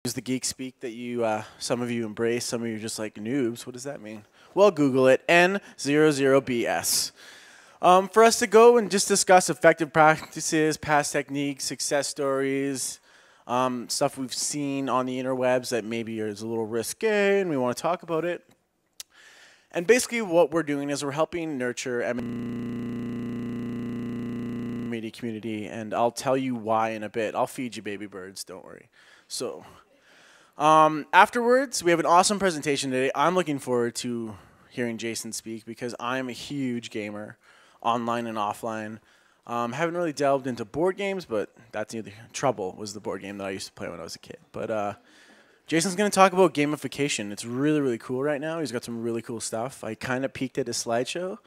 Use the geek speak that you, some of you embrace, some of you are just like noobs. What does that mean? Well, Google it, N00BS. For us to go and just discuss effective practices, past techniques, success stories, stuff we've seen on the interwebs that maybe is a little risque and we want to talk about it. And basically what we're doing is we're helping nurture media community, and I'll tell you why in a bit. I'll feed you baby birds, don't worry. So, afterwards, we have an awesome presentation today. I'm looking forward to hearing Jason speak because I'm a huge gamer, online and offline. Haven't really delved into board games, but that's neither. Trouble was the board game that I used to play when I was a kid. But Jason's going to talk about gamification. It's really, really cool right now. He's got some really cool stuff. I kind of peeked at his slideshow,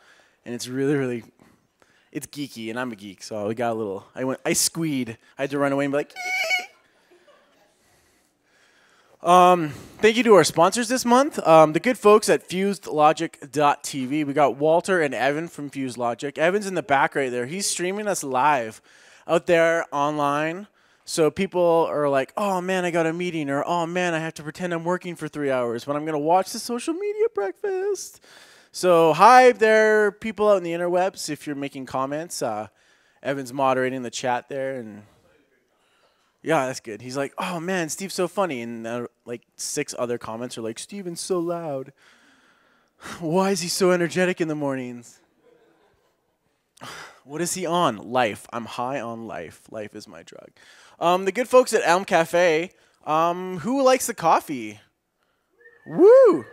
and it's really, really, it's geeky, and I'm a geek, so we got a little, I squeed. I had to run away and be like, thank you to our sponsors this month, the good folks at FusedLogic.tv. We got Walter and Evan from Fused Logic. Evan's in the back right there. He's streaming us live out there online. So people are like, oh man, I got a meeting, or oh man, I have to pretend I'm working for 3 hours, but I'm going to watch the social media breakfast. So hi there, people out in the interwebs, if you're making comments. Evan's moderating the chat there, and yeah, that's good. He's like, oh man, Steve's so funny. And like 6 other comments are like, Steven's so loud. Why is he so energetic in the mornings? What is he on? Life. I'm high on life. Life is my drug. The good folks at Elm Cafe. Who likes the coffee? Woo!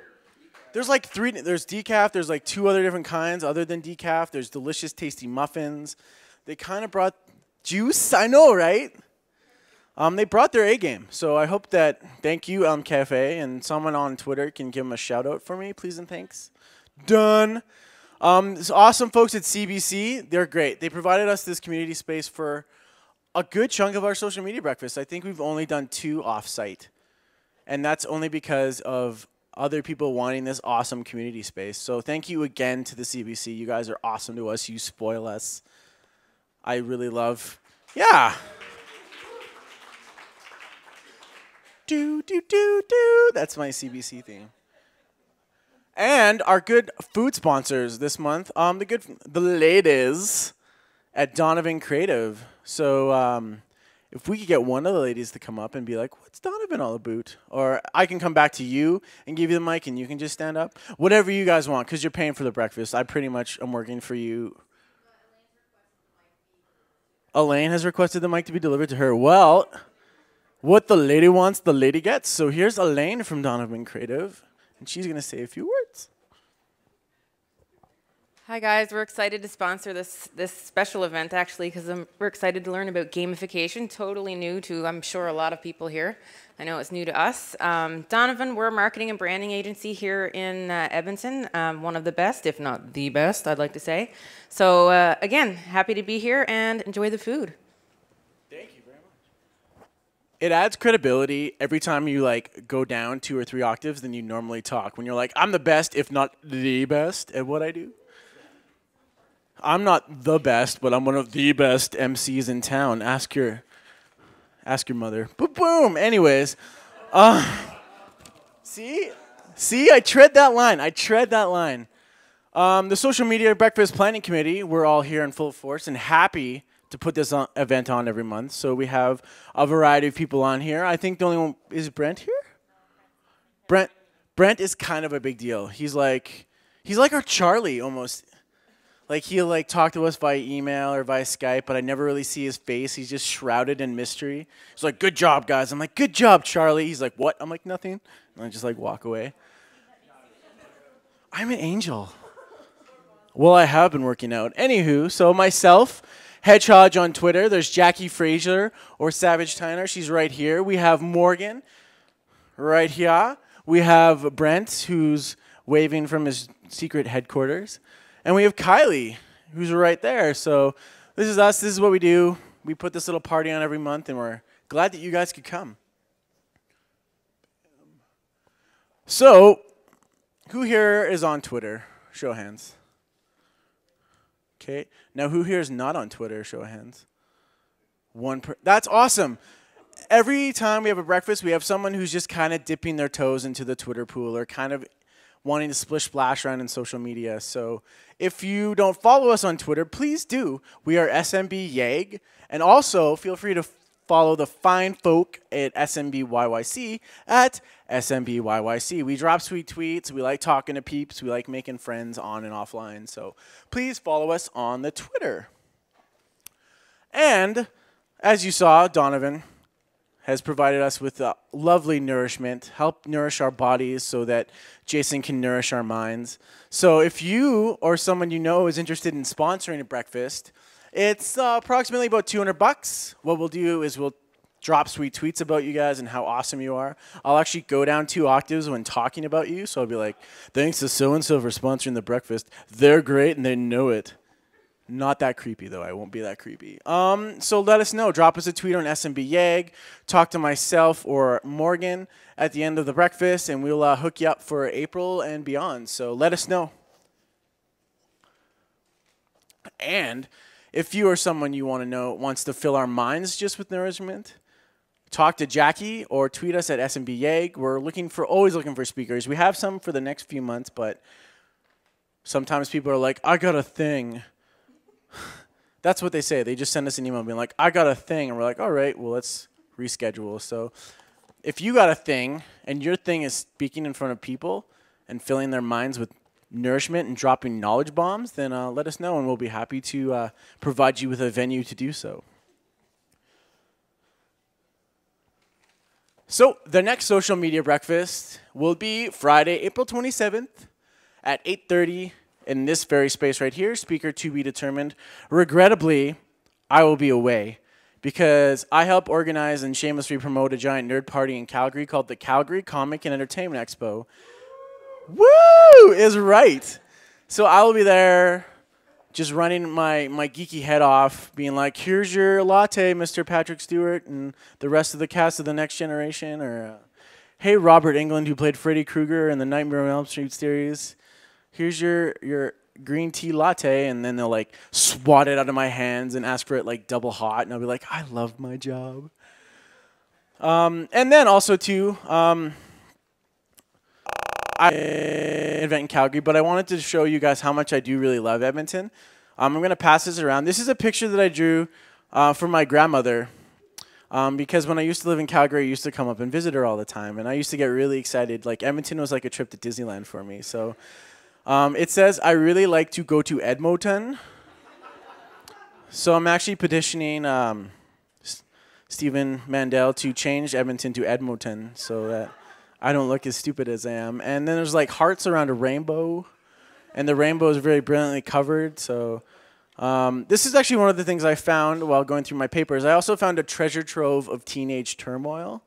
There's like 3. There's decaf. There's like 2 other different kinds other than decaf. There's delicious, tasty muffins. They kind of brought juice. I know, right? They brought their A game, so I hope that, thank you, Elm Cafe, and someone on Twitter can give them a shout-out for me, please and thanks. Done. This awesome folks at CBC, they're great. They provided us this community space for a good chunk of our social media breakfast. I think we've only done 2 off-site, and that's only because of other people wanting this awesome community space. So thank you again to the CBC. You guys are awesome to us. You spoil us. I really love, yeah. Do, do, do, do. That's my CBC theme. And our good food sponsors this month, the ladies at Donovan Creative. So if we could get one of the ladies to come up and be like, what's Donovan all about? Or I can come back to you and give you the mic and you can just stand up. Whatever you guys want, because you're paying for the breakfast. I pretty much am working for you. Elaine has requested the mic to be delivered to her. Well, what the lady wants, the lady gets. So here's Elaine from Donovan Creative, and she's going to say a few words. Hi, guys. We're excited to sponsor this special event, actually, because we're excited to learn about gamification, totally new to, I'm sure, a lot of people here. I know it's new to us. Donovan, we're a marketing and branding agency here in Edmonton, one of the best, if not the best, I'd like to say. So, again, happy to be here and enjoy the food. It adds credibility every time you like go down 2 or 3 octaves than you normally talk. When you're like, I'm the best, if not the best at what I do. I'm not the best, but I'm one of the best MCs in town. Ask your mother. Boom. Anyways, see, I tread that line. The social media breakfast planning committee. We're all here in full force and happy to put this event on every month. So we have a variety of people on here. I think the only one is Brent here. Brent is kind of a big deal. He's like our Charlie almost. Like he'll like talk to us via email or via Skype, but I never really see his face. He's just shrouded in mystery. He's like, "Good job, guys." I'm like, "Good job, Charlie." He's like, "What?" I'm like, "Nothing." And I just like walk away. I'm an angel. Well, I have been working out. Anywho, so myself, Hedgehog on Twitter. There's Jackie Fraser or Savage Tyner. She's right here. We have Morgan right here. We have Brent, who's waving from his secret headquarters. And we have Kylie, who's right there. So this is us. This is what we do. We put this little party on every month, and we're glad that you guys could come. So who here is on Twitter? Show of hands. Okay. Now, who here is not on Twitter? Show of hands. That's awesome. every time we have a breakfast, we have someone who's just kind of dipping their toes into the Twitter pool or kind of wanting to splish splash around in social media. So if you don't follow us on Twitter, please do. We are SMBYEG. And also, feel free to follow the fine folk at SMBYYC at SMBYYC. We drop sweet tweets. We like talking to peeps. We like making friends on and offline. So please follow us on the Twitter. And as you saw, Donovan has provided us with lovely nourishment, help nourish our bodies so that Jason can nourish our minds. So if you or someone you know is interested in sponsoring a breakfast, it's approximately about $200. What we'll do is we'll drop sweet tweets about you guys and how awesome you are. I'll actually go down 2 octaves when talking about you. So I'll be like, thanks to so-and-so for sponsoring the breakfast. They're great and they know it. Not that creepy, though. I won't be that creepy. So let us know. Drop us a tweet on SMBYEG. Talk to myself or Morgan at the end of the breakfast, and we'll hook you up for April and beyond. So let us know. And if you or someone you want to know wants to fill our minds just with nourishment, talk to Jackie or tweet us at SMBYEG. We're always looking for speakers. We have some for the next few months, but sometimes people are like, I got a thing. That's what they say. They just send us an email being like, I got a thing. And we're like, all right, well, let's reschedule. So if you got a thing and your thing is speaking in front of people and filling their minds with nourishment and dropping knowledge bombs, then let us know and we'll be happy to provide you with a venue to do so. So the next social media breakfast will be Friday, April 27th at 8:30 in this very space right here, speaker to be determined. Regrettably, I will be away because I help organize and shamelessly promote a giant nerd party in Calgary called the Calgary Comic and Entertainment Expo. Woo is right. So I will be there just running my geeky head off, being like, here's your latte, Mr. Patrick Stewart, and the rest of the cast of The Next Generation, or hey, Robert Englund, who played Freddy Krueger in the Nightmare on Elm Street series. Here's your green tea latte, and then they'll like swat it out of my hands and ask for it like double hot, and I'll be like, I love my job. And then also too, I event in Calgary, but I wanted to show you guys how much I do really love Edmonton. I'm gonna pass this around. This is a picture that I drew for my grandmother. Because when I used to live in Calgary, I used to come up and visit her all the time, and I used to get really excited. Like Edmonton was like a trip to Disneyland for me. So it says, I really like to go to Edmonton. So I'm actually petitioning Stephen Mandel to change Edmonton to Edmonton so that I don't look as stupid as I am. And then there's like hearts around a rainbow, and the rainbow is very brilliantly covered. So this is actually one of the things I found while going through my papers. I also found a treasure trove of teenage turmoil,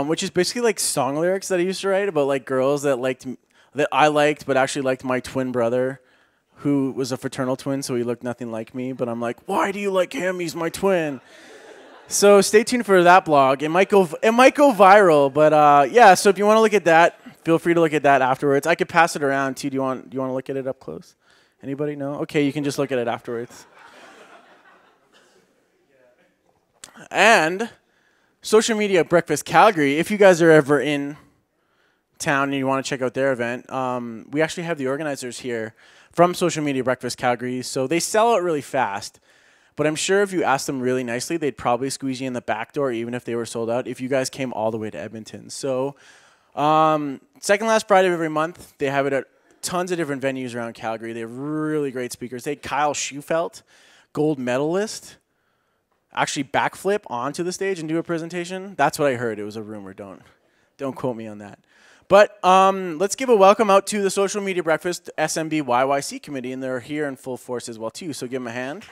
which is basically like song lyrics that I used to write about like girls that I liked, but actually liked my twin brother, who was a fraternal twin, so he looked nothing like me. But I'm like, why do you like him? He's my twin. So stay tuned for that blog. It might go viral, but yeah. So if you want to look at that, feel free to look at that afterwards. I could pass it around too. Do you want to look at it up close? Anybody? No? Okay, you can just look at it afterwards. And Social Media Breakfast Calgary, if you guys are ever in town and you want to check out their event, we actually have the organizers here from Social Media Breakfast Calgary. So they sell out really fast. But I'm sure if you asked them really nicely, they'd probably squeeze you in the back door, even if they were sold out, if you guys came all the way to Edmonton. So second last Friday of every month, they have it at tons of different venues around Calgary. They have really great speakers. They had Kyle Schufelt, gold medalist, actually backflip onto the stage and do a presentation. That's what I heard. It was a rumor. Don't quote me on that. But let's give a welcome out to the Social Media Breakfast SMBYYC committee, and they're here in full force as well too. So give them a hand.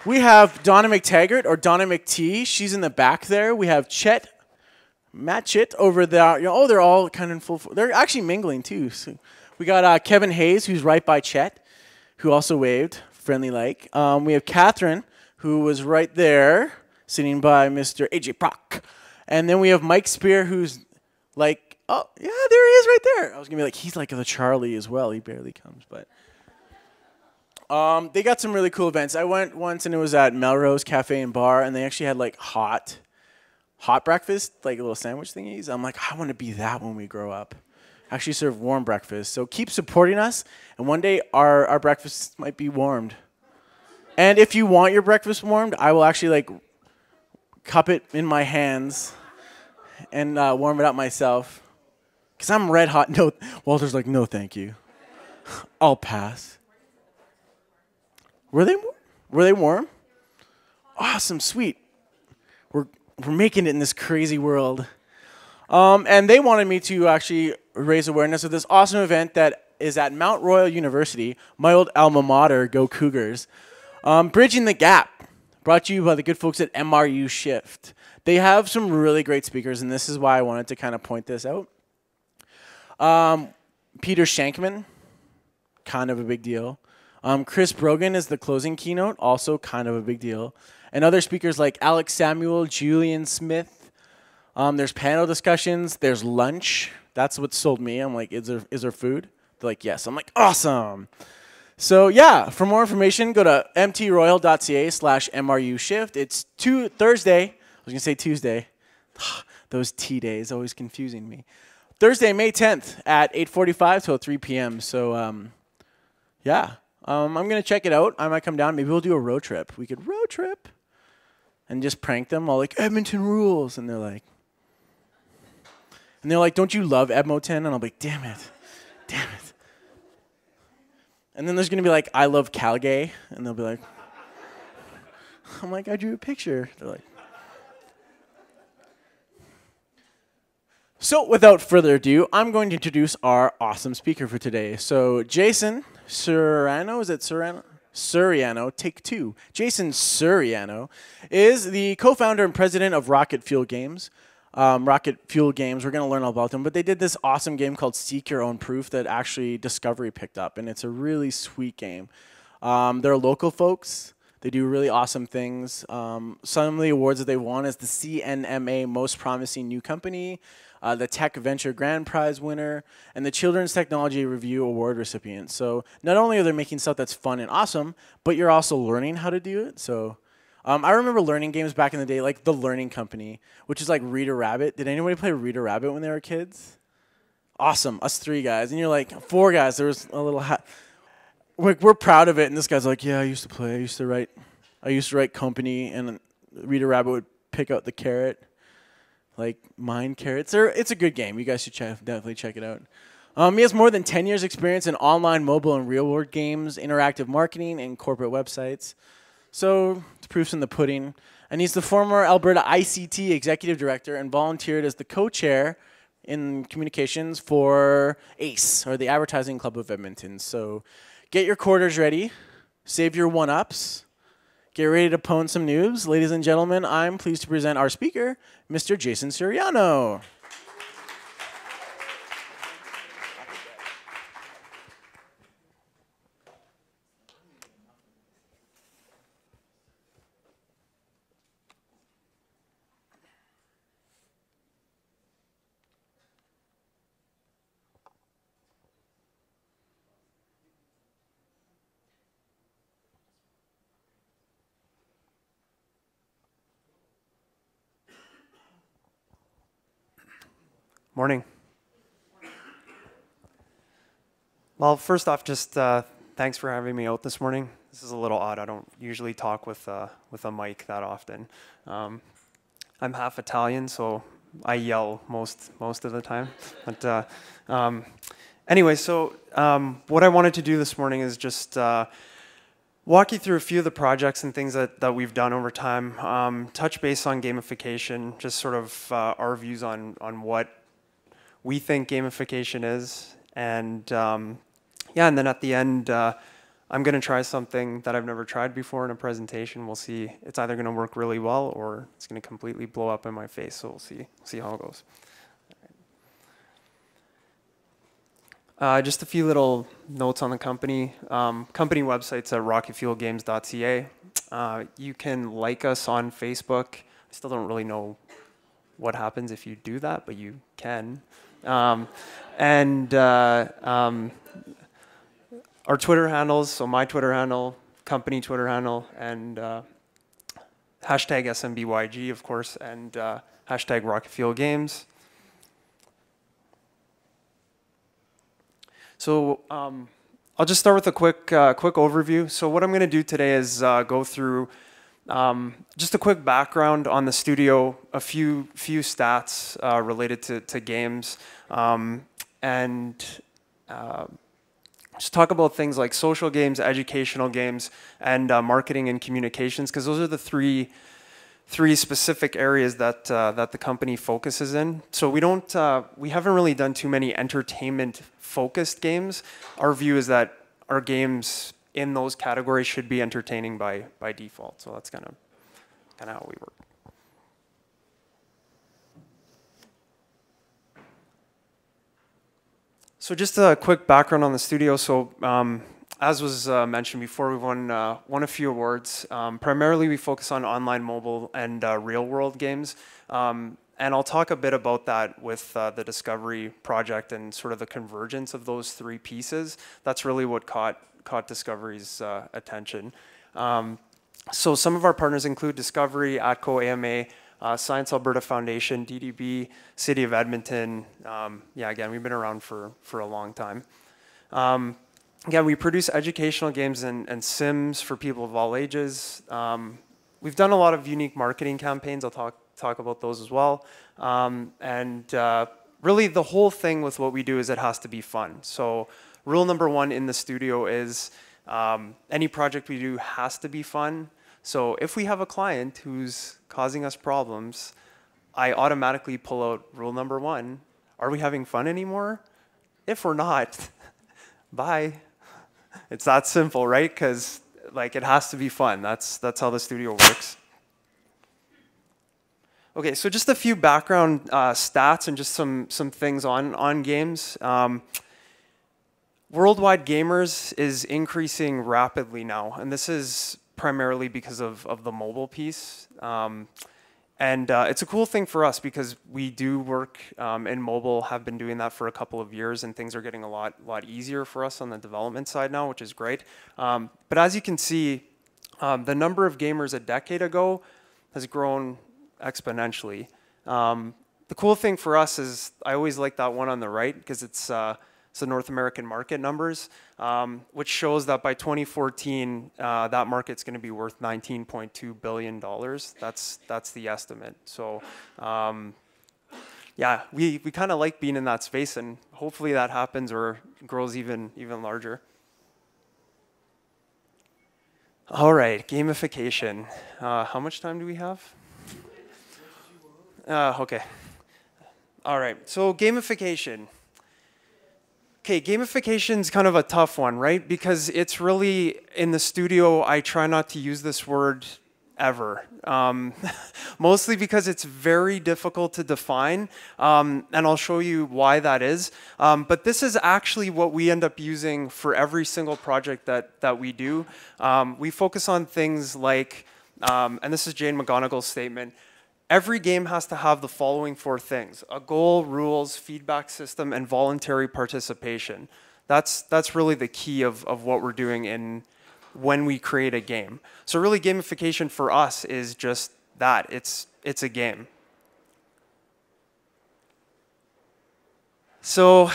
We have Donna McTaggart, or Donna McT. She's in the back there. We have Matt Chitt over there. They're all kind of in full. They're actually mingling too. So we got Kevin Hayes, who's right by Chet, who also waved, friendly like. We have Catherine, who was right there, sitting by Mr. AJ Prock. And then we have Mike Spear, who's like, oh yeah, there he is right there. I was gonna be like, he's like the Charlie as well. He barely comes, but. They got some really cool events. I went once and it was at Melrose Cafe and Bar, and they actually had like hot breakfast, like little sandwich thingies. I'm like, I want to be that when we grow up. Actually serve warm breakfast. So keep supporting us, and one day our breakfast might be warmed. And if you want your breakfast warmed, I will actually like cup it in my hands and warm it up myself. Because I'm red hot. No, Walter's like, no, thank you. I'll pass. Were they warm? Awesome, sweet. We're making it in this crazy world. And they wanted me to actually raise awareness of this awesome event that is at Mount Royal University, my old alma mater, go Cougars. Bridging the Gap, brought to you by the good folks at MRU Shift. They have some really great speakers, and this is why I wanted to kind of point this out. Peter Shankman, kind of a big deal. Chris Brogan is the closing keynote, also kind of a big deal. And other speakers like Alex Samuel, Julian Smith. There's panel discussions. There's lunch. That's what sold me. I'm like, is there food? They're like, yes. I'm like, awesome. So yeah, for more information, go to mtroyal.ca/MRU Shift. It's Thursday. I was going to say Tuesday. Those T days always confusing me. Thursday, May 10th at 8:45 till 3 p.m. So yeah, I'm going to check it out. I might come down. Maybe we'll do a road trip. We could road trip and just prank them all like, Edmonton rules. And they're like, don't you love Edmonton? And I'll be like, damn it. And then there's going to be like, I love Calgary. And they'll be like, I'm like, I drew a picture. They're like. So without further ado, I'm going to introduce our awesome speaker for today. So Jason Suriano, is it Suriano? Suriano, take two. Jason Suriano is the co-founder and president of Rocketfuel Games. Rocketfuel Games, we're going to learn all about them, but they did this awesome game called Seek Your Own Proof that actually Discovery picked up, and it's a really sweet game. They're local folks. They do really awesome things. Some of the awards that they won is the CNMA Most Promising New Company, the Tech Venture Grand Prize winner, and the Children's Technology Review Award recipient. So not only are they making stuff that's fun and awesome, but you're also learning how to do it. So I remember learning games back in the day, like The Learning Company, which is like Reader Rabbit. Did anybody play Reader Rabbit when they were kids? Awesome, us 3 guys. And you're like, 4 guys, there was a little we're proud of it, and this guy's like, yeah, I used to play. I used to write Company, and Reader Rabbit would pick out the carrot, like mine carrots. It's a good game. You guys should definitely check it out. He has more than 10 years experience in online, mobile, and real-world games, interactive marketing, and corporate websites. So the proof's in the pudding. And he's the former Alberta ICT executive director and volunteered as the co-chair in communications for ACE, or the Advertising Club of Edmonton. So get your quarters ready. Save your one-ups. Get ready to pwn some noobs. Ladies and gentlemen, I'm pleased to present our speaker, Mr. Jason Suriano. Morning. Well, first off, just thanks for having me out this morning. This is a little odd. I don't usually talk with a mic that often. I'm half Italian, so I yell most of the time. But anyway, so what I wanted to do this morning is just walk you through a few of the projects and things that we've done over time. Touch base on gamification, just sort of our views on what we think gamification is, and yeah, and then at the end, I'm going to try something that I've never tried before in a presentation. We'll see. It's either going to work really well or it's going to completely blow up in my face. So we'll see how it goes. Just a few little notes on the company. Company website's at rocketfuelgames.ca. You can like us on Facebook. I still don't really know what happens if you do that, but you can. our Twitter handles, so my Twitter handle, company Twitter handle, and hashtag SMBYEG, of course, and hashtag Rocketfuel Games. So I'll just start with a quick overview. So what I'm going to do today is go through just a quick background on the studio, a few stats related to games, and just talk about things like social games, educational games, and marketing and communications, because those are the three specific areas that that the company focuses in. So we haven't really done too many entertainment-focused games. Our view is that our games in those categories should be entertaining by default. So that's kind of how we work. So just a quick background on the studio. So as was mentioned before, we've won a few awards. Primarily, we focus on online, mobile, and real-world games. And I'll talk a bit about that with the Discovery project and sort of the convergence of those three pieces. That's really what caught Discovery's attention. So some of our partners include Discovery, ATCO, AMA, Science Alberta Foundation, DDB, City of Edmonton. Yeah, again, we've been around for a long time. Again, we produce educational games and sims for people of all ages. We've done a lot of unique marketing campaigns. I'll talk about those as well. Really, the whole thing with what we do is it has to be fun. So rule number one in the studio is any project we do has to be fun. So if we have a client who's causing us problems, I automatically pull out rule number one. Are we having fun anymore? If we're not, bye. It's that simple, right? Because like it has to be fun. That's how the studio works. Okay, so just a few background stats and just some things on games. Worldwide gamers is increasing rapidly now, and this is primarily because of the mobile piece. It's a cool thing for us because we do work in mobile, have been doing that for a couple of years, and things are getting a lot easier for us on the development side now, which is great. But as you can see, the number of gamers a decade ago has grown exponentially. The cool thing for us is I always like that one on the right because it's the North American market numbers, which shows that by 2014, that market's going to be worth $19.2 billion. That's the estimate. So yeah, we kind of like being in that space, and hopefully that happens or grows even larger. All right, gamification. How much time do we have? Okay. All right, so gamification. Okay, gamification's kind of a tough one, right? Because it's really, in the studio, I try not to use this word ever. Mostly because it's very difficult to define, and I'll show you why that is. But this is actually what we end up using for every single project that we do. We focus on things like, and this is Jane McGonigal's statement, every game has to have the following four things: a goal, rules, feedback system, and voluntary participation. That's really the key of what we're doing when we create a game. So really gamification for us is just that. It's a game. So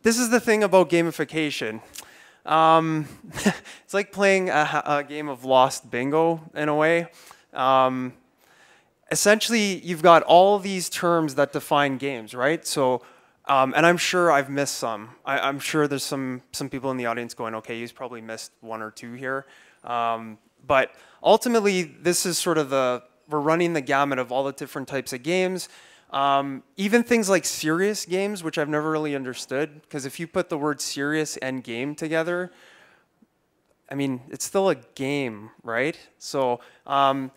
this is the thing about gamification. It's like playing a game of lost bingo in a way. Essentially, you've got all these terms that define games, right? So, and I'm sure I've missed some. I'm sure there's some people in the audience going, okay, you've probably missed one or two here. But ultimately, this is sort of we're running the gamut of all the different types of games. Even things like serious games, which I've never really understood, because if you put the word serious and game together, I mean, it's still a game, right? So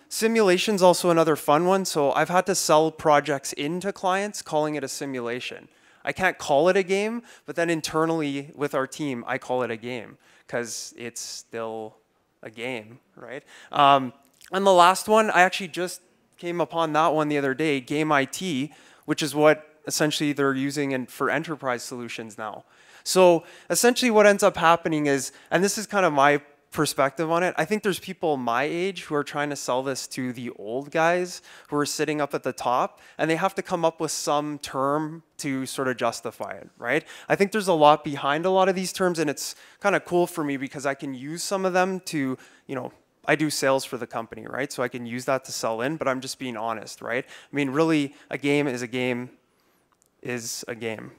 simulation's also another fun one. So I've had to sell projects into clients calling it a simulation. I can't call it a game, but then internally with our team, I call it a game because it's still a game, right? And the last one, I actually just came upon that one the other day, Game IT, which is what essentially they're using for enterprise solutions now. So essentially what ends up happening is, and this is kind of my perspective on it, I think there's people my age who are trying to sell this to the old guys who are sitting up at the top, and they have to come up with some term to sort of justify it, right? I think there's a lot behind a lot of these terms, and it's kind of cool for me because I can use some of them to, I do sales for the company, right? So I can use that to sell in, but I'm just being honest, right? I mean, really, a game is a game is a game.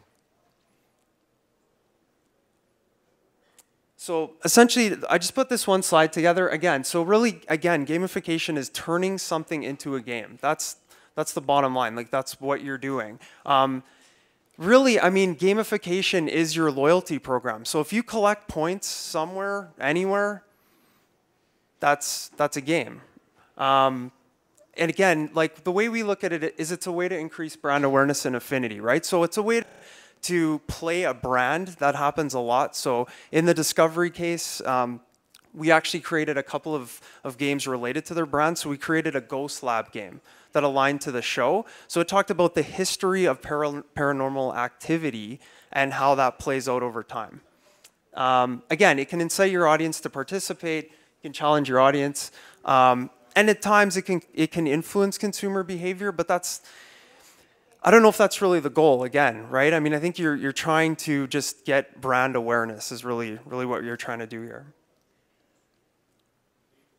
So essentially, I just put this one slide together again. So really, again, gamification is turning something into a game. That's the bottom line. Like, that's what you're doing. Really, I mean, gamification is your loyalty program. So if you collect points somewhere, anywhere, that's a game. And again, like, the way we look at it is it's a way to increase brand awareness and affinity, right? So it's a way to play a brand. That happens a lot. So in the Discovery case, we actually created a couple of games related to their brand. So we created a Ghost Lab game that aligned to the show. So it talked about the history of paranormal activity and how that plays out over time. Again, it can incite your audience to participate. You can challenge your audience. And at times it can influence consumer behavior, but I don't know if that's really the goal, again, right? I mean, I think you're trying to just get brand awareness is really what you're trying to do here.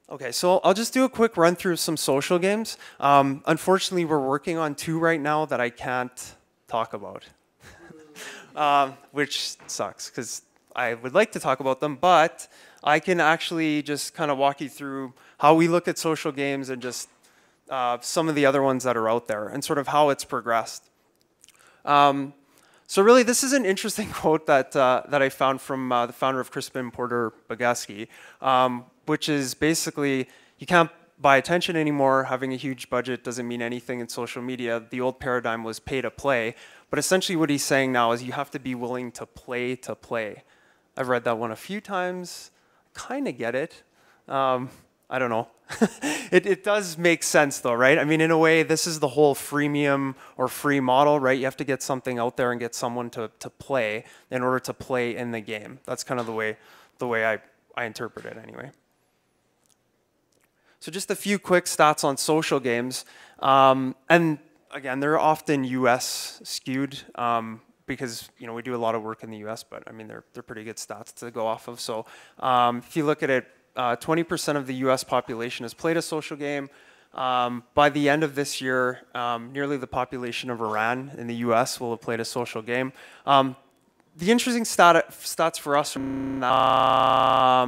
Okay, so I'll just do a quick run through some social games. Unfortunately, we're working on 2 right now that I can't talk about, which sucks because I would like to talk about them, but I can actually just kind of walk you through how we look at social games and just some of the other ones that are out there and sort of how it's progressed. So really, this is an interesting quote that I found from the founder of Crispin Porter Bogusky, which is basically, you can't buy attention anymore. Having a huge budget doesn't mean anything in social media. The old paradigm was pay to play. But essentially what he's saying now is you have to be willing to play to play. I've read that one a few times. Kind of get it. I don't know. It does make sense though, right? I mean, in a way, this is the whole freemium or free model, right? You have to get something out there and get someone to play in order to play in the game. That's kind of the way I interpret it anyway. So just a few quick stats on social games. And again, they're often US skewed because we do a lot of work in the US, but I mean, they're pretty good stats to go off of. So if you look at it, 20% of the US population has played a social game. By the end of this year, nearly the population of Iran in the US will have played a social game. The interesting stats for us are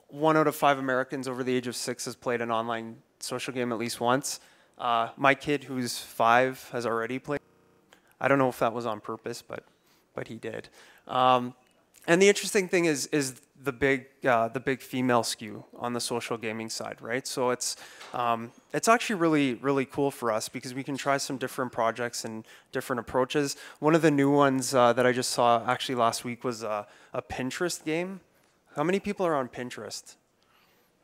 1 out of 5 Americans over the age of 6 has played an online social game at least once. My kid, who's 5, has already played. I don't know if that was on purpose, but he did. And the interesting thing is the big female skew on the social gaming side, right? So it's actually really cool for us because we can try some different projects and different approaches. One of the new ones that I just saw actually last week was a Pinterest game. How many people are on Pinterest?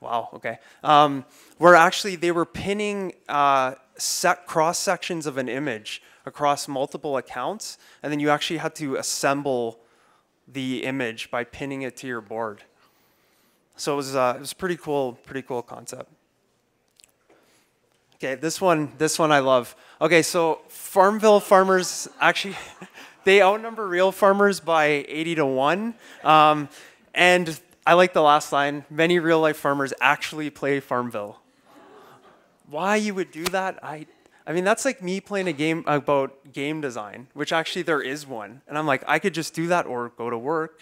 Wow, okay. Where actually they were pinning cross sections of an image across multiple accounts, and then you actually had to assemble the image by pinning it to your board. So it was a pretty cool concept. Okay, this one I love. Okay, so Farmville farmers actually they outnumber real farmers by 80 to 1. And I like the last line, many real life farmers actually play Farmville. Why you would do that, I mean, that's like me playing a game about game design, which actually there is one. And I'm like, I could just do that or go to work.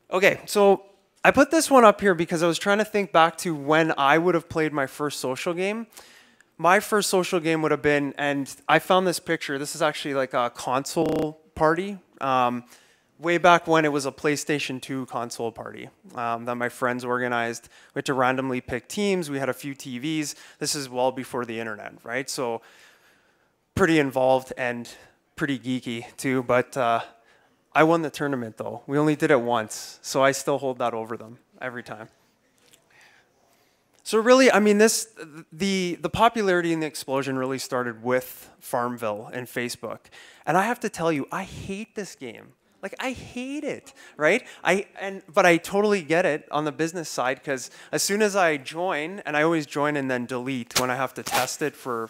Okay, so I put this one up here because I was trying to think back to when I would have played my first social game. My first social game would have been, and I found this picture. This is actually like a console party. Way back when it was a PlayStation 2 console party that my friends organized. We had to randomly pick teams. We had a few TVs. This is well before the internet, right? So pretty involved and pretty geeky too. But I won the tournament though. We only did it once, so I still hold that over them every time. So really, I mean, the popularity and the explosion really started with Farmville and Facebook. And I have to tell you, I hate this game. Like, I hate it, right? But I totally get it on the business side, because as soon as I join, and I always join and then delete when I have to test it for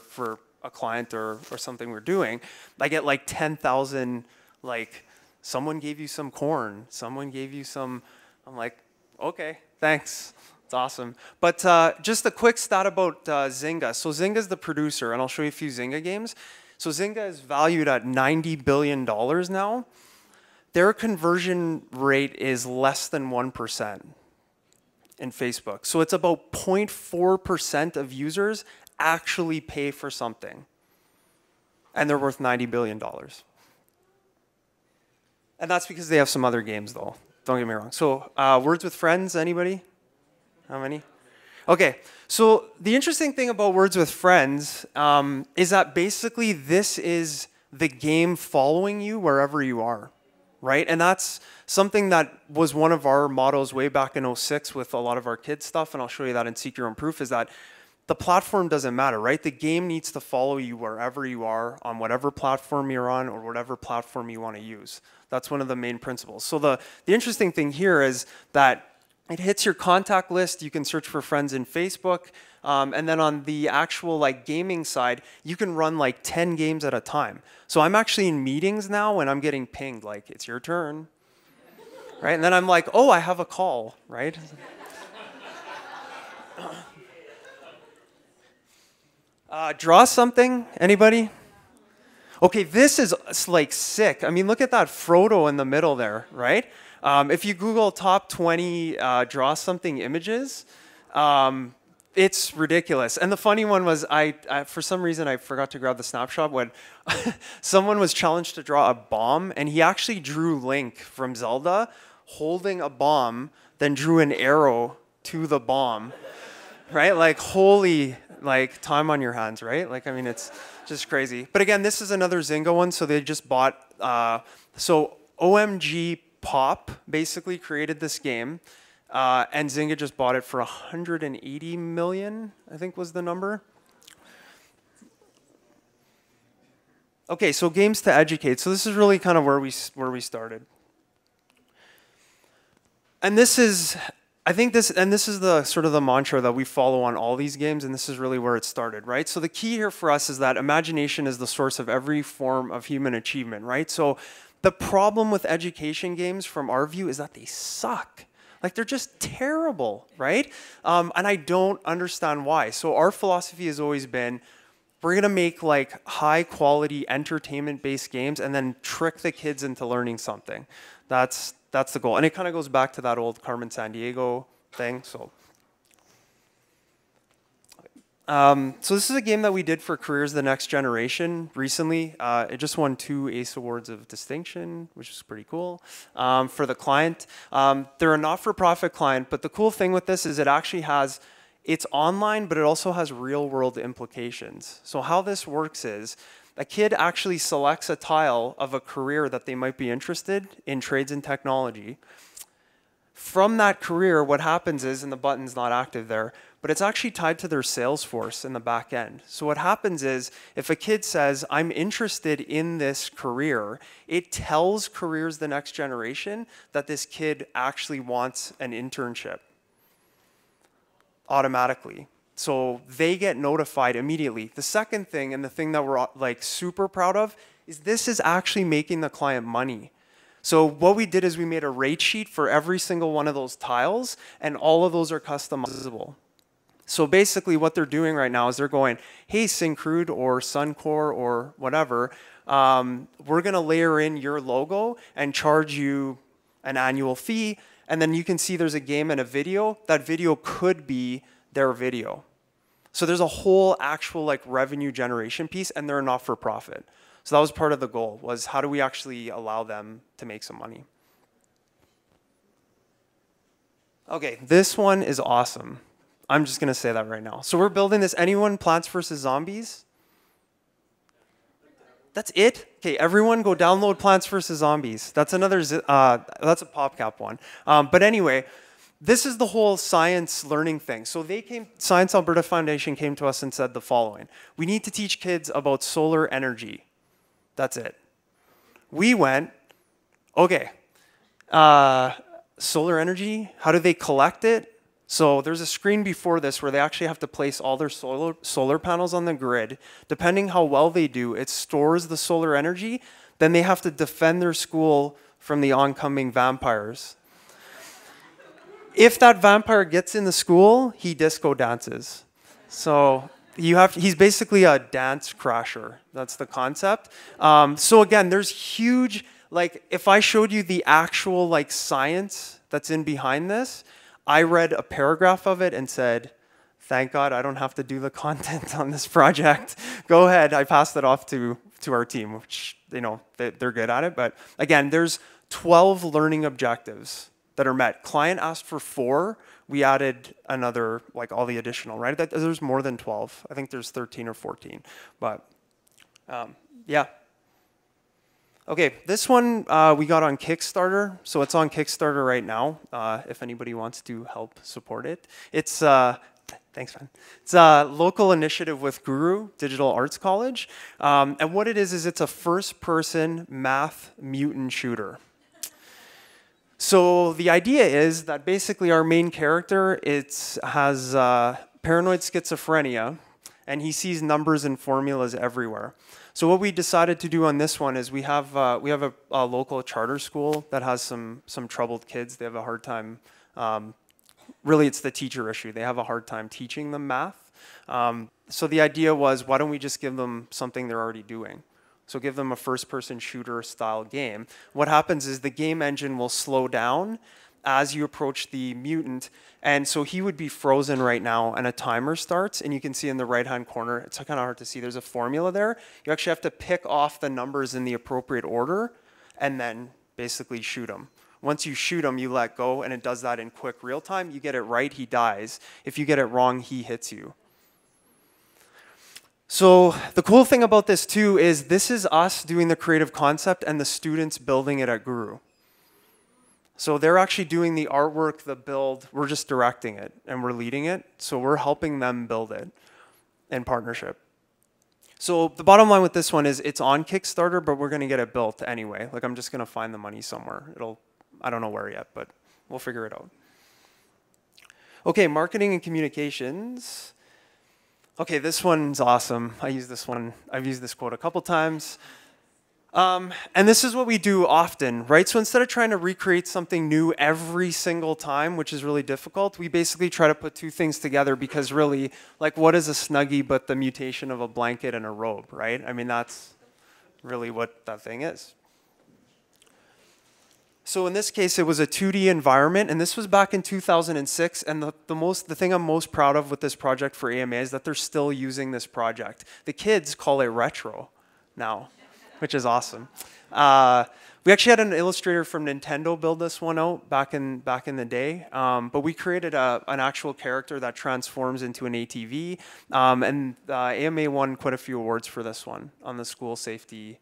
a client or something we're doing, I get like 10,000, like, someone gave you some corn, someone gave you some, I'm like, okay, thanks. It's awesome. But just a quick stat about Zynga. So Zynga's the producer, and I'll show you a few Zynga games. So Zynga is valued at $90 billion now. Their conversion rate is less than 1% in Facebook. So it's about 0.4% of users actually pay for something. And they're worth $90 billion. And that's because they have some other games, though. Don't get me wrong. So Words with Friends, anybody? How many? Okay, so the interesting thing about Words with Friends is that basically this is the game following you wherever you are, right? And that's something that was one of our mottos way back in '06 with a lot of our kids stuff, and I'll show you that in Seek Your Own Proof, is that the platform doesn't matter, right? The game needs to follow you wherever you are, on whatever platform you're on, or whatever platform you want to use. That's one of the main principles. So the interesting thing here is that it hits your contact list. You can search for friends in Facebook. And then on the actual like gaming side, you can run like 10 games at a time. So I'm actually in meetings now and I'm getting pinged like, it's your turn, right? And then I'm like, oh, I have a call, right? Draw something, anybody? Okay, this is like sick. I mean, look at that Frodo in the middle there, right? If you Google top 20 draw something images, it's ridiculous. And the funny one was, for some reason, I forgot to grab the snapshot when someone was challenged to draw a bomb, and he actually drew Link from Zelda holding a bomb, then drew an arrow to the bomb, right? Like, holy, like, time on your hands, right? Like, I mean, it's just crazy. But again, this is another Zynga one, so they just bought, so OMG Pop basically created this game, and Zynga just bought it for 180 million, I think was the number. Okay, so games to educate. So this is really kind of where we started. And this is, I think this is the sort of the mantra that we follow on all these games, and this is really where it started, right? So the key here for us is that imagination is the source of every form of human achievement, right? So the problem with education games from our view is that they suck. Like, they're just terrible, right? And I don't understand why. So our philosophy has always been, we're gonna make like high quality entertainment-based games and then trick the kids into learning something. That's the goal. And it kind of goes back to that old Carmen Sandiego thing. So this is a game that we did for Careers the Next Generation recently. It just won 2 ACE Awards of Distinction, which is pretty cool, for the client. They're a not-for-profit client, but the cool thing with this is it actually has, it's online, but it also has real-world implications. So how this works is, a kid actually selects a tile of a career that they might be interested in, trades and technology. From that career, what happens is, and the button's not active there, but it's actually tied to their Salesforce in the back end. So what happens is, if a kid says, I'm interested in this career, it tells Careers the Next Generation that this kid actually wants an internship automatically. So they get notified immediately. The second thing, and the thing that we're like super proud of, is this is actually making the client money. So what we did is we made a rate sheet for every single one of those tiles, and all of those are customizable. So basically what they're doing right now is they're going, hey, Syncrude or Suncor or whatever, we're gonna layer in your logo and charge you an annual fee, and then you can see there's a game and a video. That video could be their video. So there's a whole actual like revenue generation piece, and they're not for profit. So that was part of the goal, was how do we actually allow them to make some money? Okay, this one is awesome. I'm just gonna say that right now. So we're building this, anyone Plants vs. Zombies? That's it? Okay, everyone go download Plants vs. Zombies. That's another, that's a PopCap one. But anyway, this is the whole science learning thing. So Science Alberta Foundation came to us and said the following. We need to teach kids about solar energy. That's it. We went, okay, solar energy, how do they collect it? So there's a screen before this where they actually have to place all their solar panels on the grid. Depending how well they do, it stores the solar energy. Then they have to defend their school from the oncoming vampires. If that vampire gets in the school, he disco dances. So he's basically a dance crasher. That's the concept. So again, there's huge, like if I showed you the actual like science that's in behind this, I read a paragraph of it and said, thank God I don't have to do the content on this project. Go ahead. I passed it off to our team, which, you know, they're good at it. But again, there's 12 learning objectives that are met. Client asked for 4. We added another, like all the additional, right? There's more than 12. I think there's 13 or 14. But yeah. Okay, this one we got on Kickstarter, so it's on Kickstarter right now. If anybody wants to help support it, it's thanks, man. It's a local initiative with Guru Digital Arts College, and what it is it's a first-person math mutant shooter. So the idea is that basically our main character has paranoid schizophrenia, and he sees numbers and formulas everywhere. So what we decided to do on this one is we have a local charter school that has some troubled kids. They have a hard time, really it's the teacher issue. They have a hard time teaching them math. So the idea was, why don't we just give them something they're already doing? So give them a first-person shooter style game. What happens is the game engine will slow down as you approach the mutant. And so he would be frozen right now and a timer starts, and you can see in the right-hand corner, it's kind of hard to see, there's a formula there. You actually have to pick off the numbers in the appropriate order and then basically shoot him. Once you shoot him, you let go, and it does that in quick real time. You get it right, he dies. If you get it wrong, he hits you. So the cool thing about this too is this is us doing the creative concept and the students building it at Guru. So they're actually doing the artwork, the build, we're just directing it and we're leading it. So we're helping them build it in partnership. So the bottom line with this one is it's on Kickstarter, but we're gonna get it built anyway. Like I'm just gonna find the money somewhere. I don't know where yet, but we'll figure it out. Okay, marketing and communications. Okay, this one's awesome. I've used this quote a couple times. And this is what we do often, right? So instead of trying to recreate something new every single time, which is really difficult, we basically try to put 2 things together because really, like what is a Snuggie but the mutation of a blanket and a robe, right? I mean, that's really what that thing is. So in this case, it was a 2D environment, and this was back in 2006. And the thing I'm most proud of with this project for AMA is that they're still using this project. The kids call it retro now, which is awesome. We actually had an illustrator from Nintendo build this one out back in the day, but we created an actual character that transforms into an ATV, and AMA won quite a few awards for this one on the school safety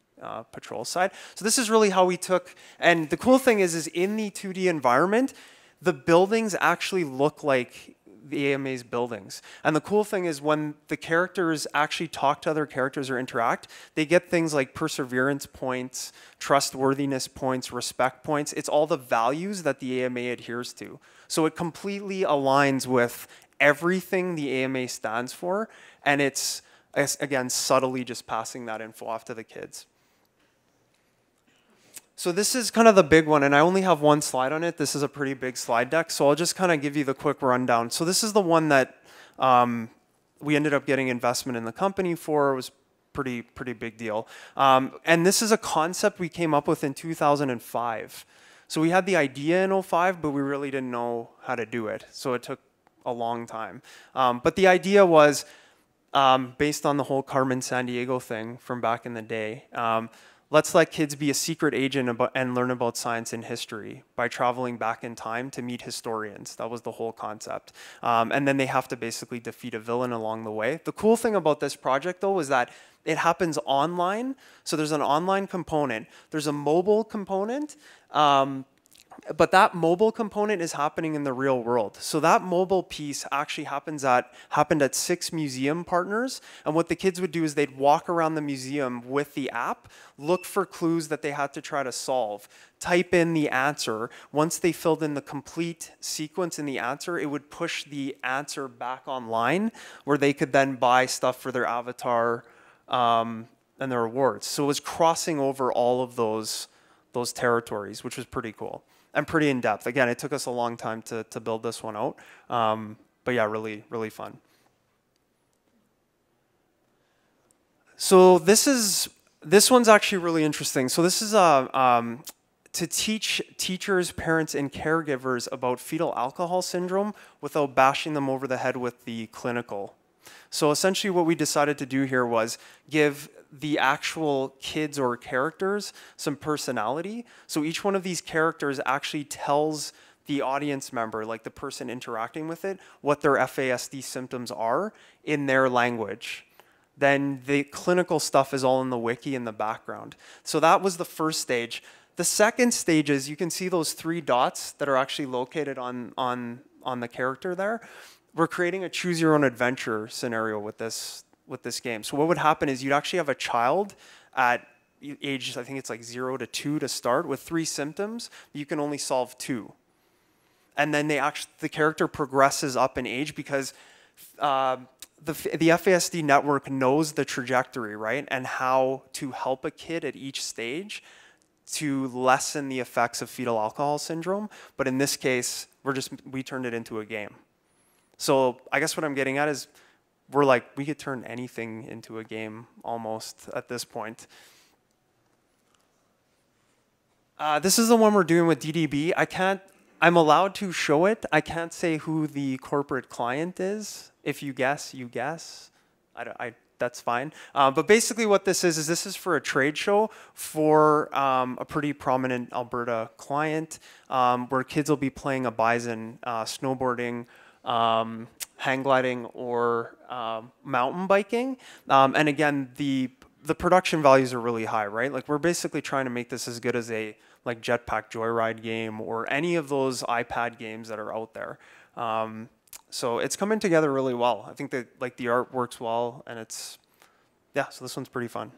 patrol side. So this is really how we took, and the cool thing is in the 2D environment, the buildings actually look like the AMA's buildings. And the cool thing is when the characters actually talk to other characters or interact, they get things like perseverance points, trustworthiness points, respect points. It's all the values that the AMA adheres to. So it completely aligns with everything the AMA stands for, and it's, again, subtly just passing that info off to the kids. So this is kind of the big one, and I only have 1 slide on it. This is a pretty big slide deck, so I'll just kind of give you the quick rundown. So this is the one that we ended up getting investment in the company for. It was pretty big deal. And this is a concept we came up with in 2005. So we had the idea in 2005, but we really didn't know how to do it. So it took a long time. But the idea was based on the whole Carmen Sandiego thing from back in the day. Let's let kids be a secret agent and learn about science and history by traveling back in time to meet historians. That was the whole concept. And then they have to basically defeat a villain along the way. The cool thing about this project, though, is that it happens online. So there's an online component. There's a mobile component. But that mobile component is happening in the real world. So that mobile piece actually happened at 6 museum partners. And what the kids would do is they'd walk around the museum with the app, look for clues that they had to try to solve, type in the answer. Once they filled in the complete sequence in the answer, it would push the answer back online where they could then buy stuff for their avatar and their rewards. So it was crossing over all of those territories, which was pretty cool. And pretty in-depth. Again, it took us a long time to build this one out. But yeah, really, really fun. So this one's actually really interesting. So this is to teach teachers, parents, and caregivers about fetal alcohol syndrome without bashing them over the head with the clinical. So essentially what we decided to do here was give the actual kids or characters some personality. So each one of these characters actually tells the audience member, like the person interacting with it, what their FASD symptoms are in their language. Then the clinical stuff is all in the wiki in the background. So that was the first stage. The second stage is, you can see those 3 dots that are actually located on the character there. We're creating a choose your own adventure scenario with this game. So what would happen is you'd actually have a child at age, I think it's like 0 to 2 to start, with 3 symptoms. You can only solve 2. And then the character progresses up in age because the FASD network knows the trajectory, right? And how to help a kid at each stage to lessen the effects of fetal alcohol syndrome. But in this case, we turned it into a game. So I guess what I'm getting at is we could turn anything into a game almost at this point. This is the one we're doing with DDB. I'm allowed to show it. I can't say who the corporate client is. If you guess, you guess. That's fine. But basically what this is for a trade show for a pretty prominent Alberta client where kids will be playing a bison, snowboarding, hang gliding, or mountain biking. And again, the production values are really high, right? Like we're basically trying to make this as good as a Jetpack Joyride game or any of those iPad games that are out there. So it's coming together really well. I think that the art works well, and so this one's pretty fun.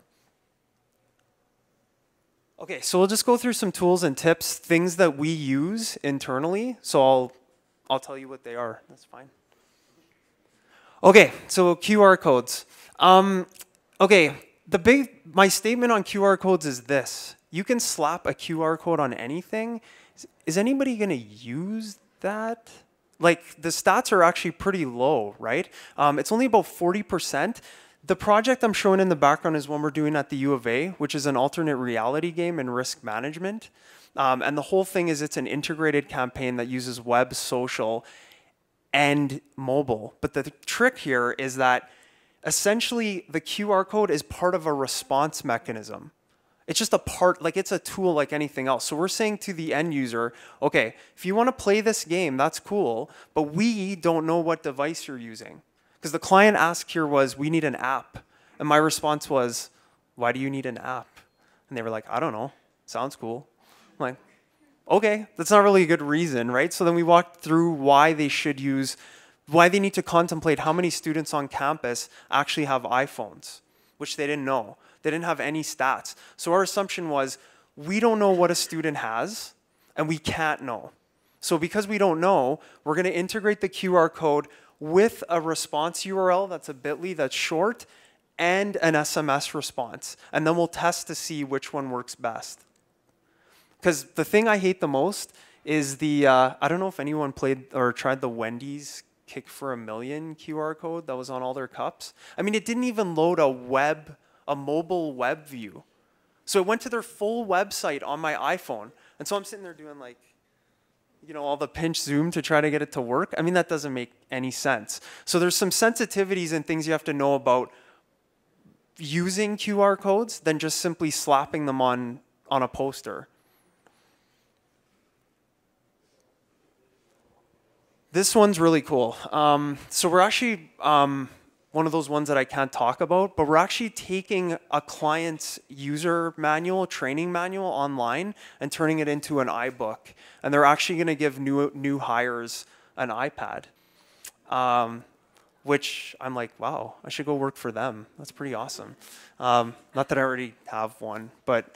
Okay, so we'll just go through some tools and tips, things that we use internally. So I'll tell you what they are. That's fine. Okay, so QR codes. Okay, my statement on QR codes is this. You can slap a QR code on anything. Is anybody going to use that? Like, the stats are actually pretty low, right? It's only about 40%. The project I'm showing in the background is one we're doing at the U of A, which is an alternate reality game in risk management. And the whole thing is it's an integrated campaign that uses web, social, and mobile. But the trick here is that essentially the QR code is part of a response mechanism. It's just a part, it's a tool like anything else. So we're saying to the end user, okay, if you want to play this game, that's cool, but we don't know what device you're using. Because the client ask here was, we need an app. And my response was, why do you need an app? And they were like, I don't know, sounds cool. I'm like, okay, that's not really a good reason, right? So then we walked through why they need to contemplate how many students on campus actually have iPhones, which they didn't know. They didn't have any stats. So our assumption was, we don't know what a student has, and we can't know. So because we don't know, we're going to integrate the QR code with a response URL that's a bit.ly that's short, and an SMS response. And then we'll test to see which one works best. Because the thing I hate the most is I don't know if anyone played or tried the Wendy's Kick for a Million QR code that was on all their cups. I mean, it didn't even load a mobile web view. So it went to their full website on my iPhone. And so I'm sitting there doing all the pinch zoom to try to get it to work. I mean, that doesn't make any sense. So there's some sensitivities and things you have to know about using QR codes than just simply slapping them on a poster. This one's really cool. So we're actually one of those ones that I can't talk about, but we're actually taking a client's user manual, training manual online and turning it into an iBook. And they're actually going to give new hires an iPad, which I'm like, wow, I should go work for them. That's pretty awesome. Not that I already have one, but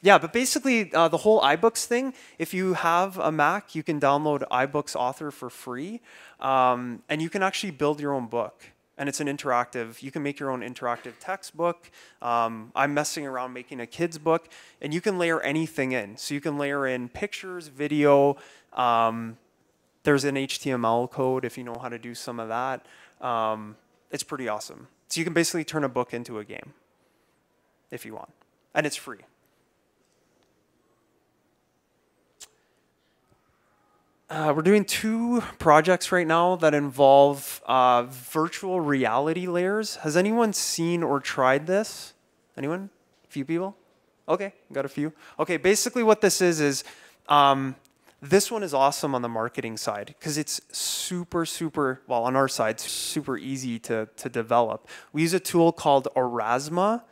yeah, but basically the whole iBooks thing, if you have a Mac, you can download iBooks Author for free, and you can actually build your own book. And it's an interactive, you can make your own interactive textbook. I'm messing around making a kid's book, and you can layer anything in. So you can layer in pictures, video, there's an HTML code if you know how to do some of that. It's pretty awesome. So you can basically turn a book into a game if you want, and it's free. We're doing 2 projects right now that involve virtual reality layers. Has anyone seen or tried this? Anyone? A few people? Okay, got a few. Okay, basically what this is this one is awesome on the marketing side because it's super, well, on our side, super easy to develop. We use a tool called Aurasma,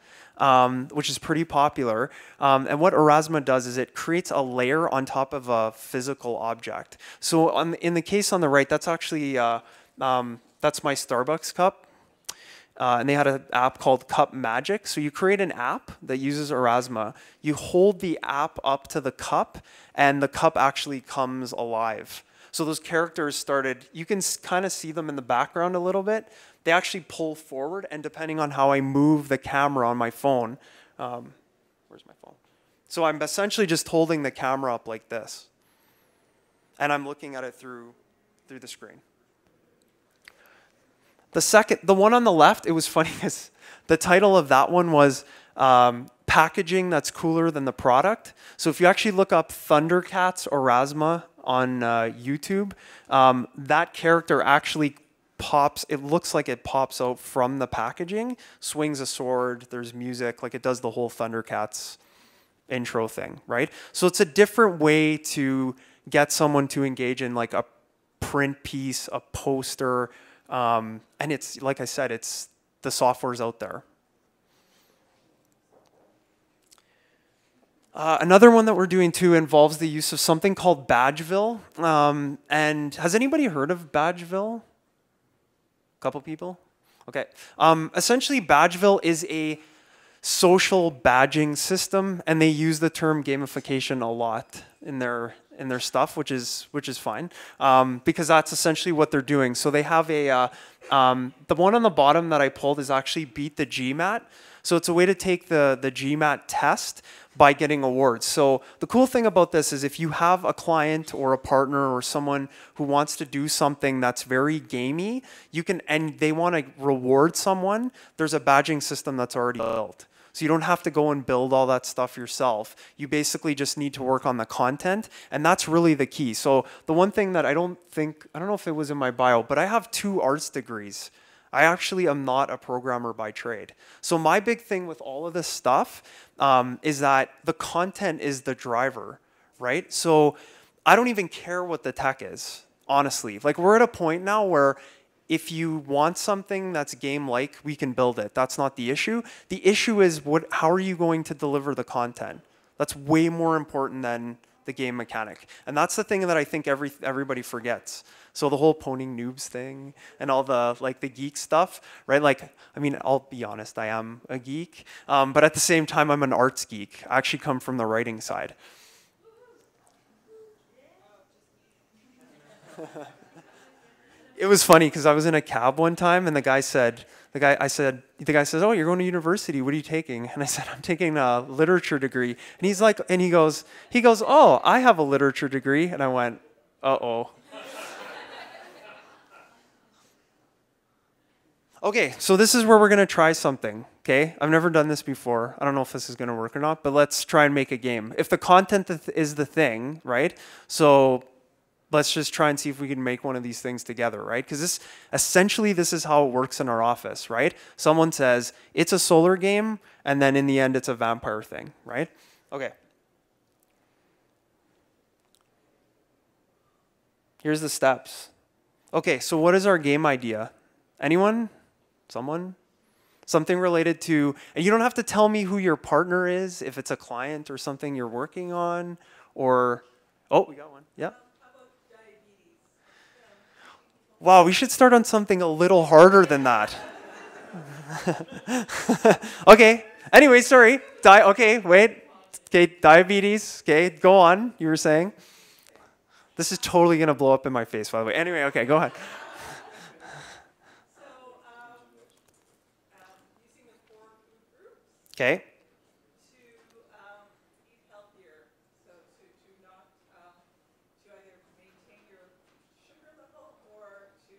which is pretty popular. And what Aurasma does is it creates a layer on top of a physical object. So in the case on the right, that's actually, that's my Starbucks cup. And they had an app called Cup Magic. So you create an app that uses Aurasma. You hold the app up to the cup, and the cup actually comes alive. So those characters started, you can kind of see them in the background a little bit. They actually pull forward, and depending on how I move the camera on my phone, where's my phone? So I'm essentially just holding the camera up like this. And I'm looking at it through the screen. The one on the left, it was funny because the title of that one was Packaging That's Cooler Than the Product. So if you actually look up Thundercats Aurasma on YouTube, that character actually pops, it looks like it pops out from the packaging, swings a sword, there's music, like it does the whole Thundercats intro thing, right? So it's a different way to get someone to engage in like a print piece, a poster, and it's, like I said, it's, the software's out there. Another one that we're doing too involves the use of something called Badgeville. And has anybody heard of Badgeville? A couple people? Okay. Essentially, Badgeville is a social badging system, and they use the term gamification a lot in their stuff, which is fine, because that's essentially what they're doing. So they have a the one on the bottom that I pulled is actually Beat the GMAT. So it's a way to take the GMAT test by getting awards. So the cool thing about this is if you have a client or a partner or someone who wants to do something that's very gamey, you can, and they want to reward someone, there's a badging system that's already built. So you don't have to go and build all that stuff yourself. You basically just need to work on the content, and that's really the key. So the one thing that I don't know if it was in my bio, but I have 2 arts degrees. I actually am not a programmer by trade. So my big thing with all of this stuff is that the content is the driver, right? So I don't even care what the tech is, honestly. Like we're at a point now where if you want something that's game-like, we can build it. That's not the issue. The issue is how are you going to deliver the content? That's way more important than the game mechanic. And that's the thing that I think everybody forgets. So the whole pwning noobs thing and all the like the geek stuff, right? Like, I mean, I'll be honest, I am a geek, but at the same time, I'm an arts geek. I actually come from the writing side. It was funny because I was in a cab one time and the guy says, oh, you're going to university. What are you taking? And I said, I'm taking a literature degree. And he's like, and he goes, oh, I have a literature degree. And I went, uh-oh. Okay, so this is where we're going to try something, okay? I've never done this before. I don't know if this is going to work or not, but let's try and make a game. If the content is the thing, right? So let's just try and see if we can make one of these things together, right? Because essentially this is how it works in our office, right? Someone says, it's a solar game, and then in the end, it's a vampire thing, right? Okay. Here's the steps. Okay, so what is our game idea? Anyone? Someone? Something related to, and you don't have to tell me who your partner is, if it's a client or something you're working on, or, oh, we got one. Yeah. Wow, we should start on something a little harder than that. Okay. Anyway, sorry. Okay, wait. Okay, diabetes. Okay, go on. You were saying. This is totally gonna blow up in my face, by the way. Anyway, okay, go ahead. Using the 4 food groups Okay. to eat healthier, so to not to either maintain your sugar level or to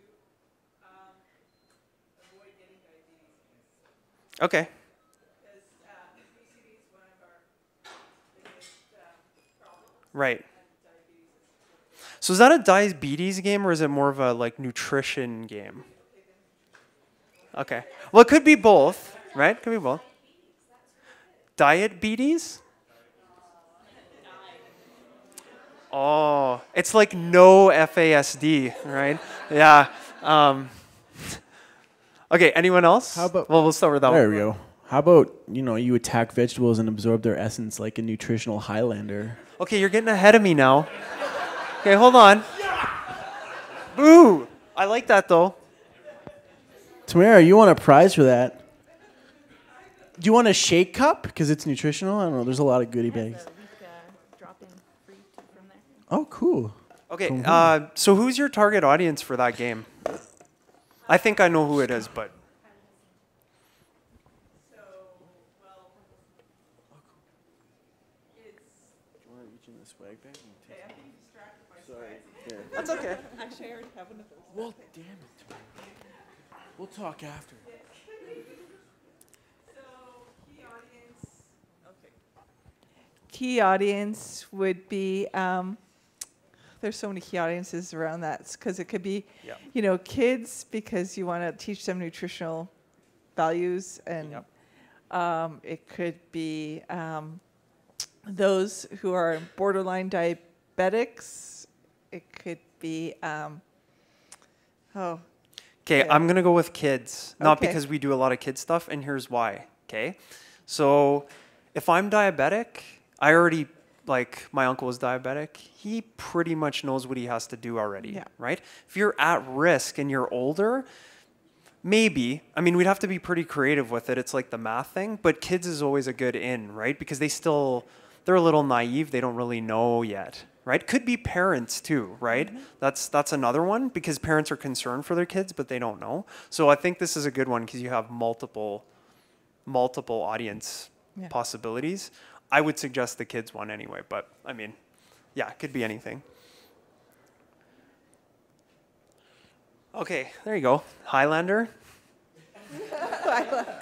avoid getting diabetes. Okay. Because obesity is one of our biggest problems. Right. And diabetes is. So is that a diabetes game or is it more of a like nutrition game? Okay. Well, it could be both, right? Could be both. Diabetes? Oh, it's like no FASD, right? Yeah. Okay, anyone else? How about- Well, we'll start with that There one. we go. How about, you attack vegetables and absorb their essence like a nutritional Highlander? Okay, you're getting ahead of me now. Okay, hold on. Boo! I like that though. Tamara, you want a prize for that? Do you want a shake cup? Because it's nutritional? I don't know. There's a lot of goodie bags. Oh, cool. Okay, so who's your target audience for that game? I think I know who it is, but. So, well, it's. Do you want to reach in the swag bag? Okay, I'm being distracted by Sorry. sweat. Here. That's okay. Actually, I already have one of those. Well, damn it. We'll talk after. So, key audience would be, there's so many key audiences around that, because it could be, Yep. kids, because you want to teach them nutritional values, and Yep. it could be those who are borderline diabetics. It could be, Okay, Yeah. I'm gonna go with kids, not Okay. because we do a lot of kid stuff, and here's why. Okay, so if I'm diabetic, I already my uncle is diabetic. He pretty much knows what he has to do already, Yeah. right? If you're at risk and you're older, maybe. I mean, we'd have to be pretty creative with it. It's like the math thing, but kids is always a good in, right? Because they're a little naive. They don't really know yet, right? Could be parents too, right? Mm-hmm. That's another one, because parents are concerned for their kids, but they don't know. So I think this is a good one because you have multiple audience Yeah. possibilities. I would suggest the kids one anyway, but I mean, yeah, it could be anything. Okay, there you go. Highlander.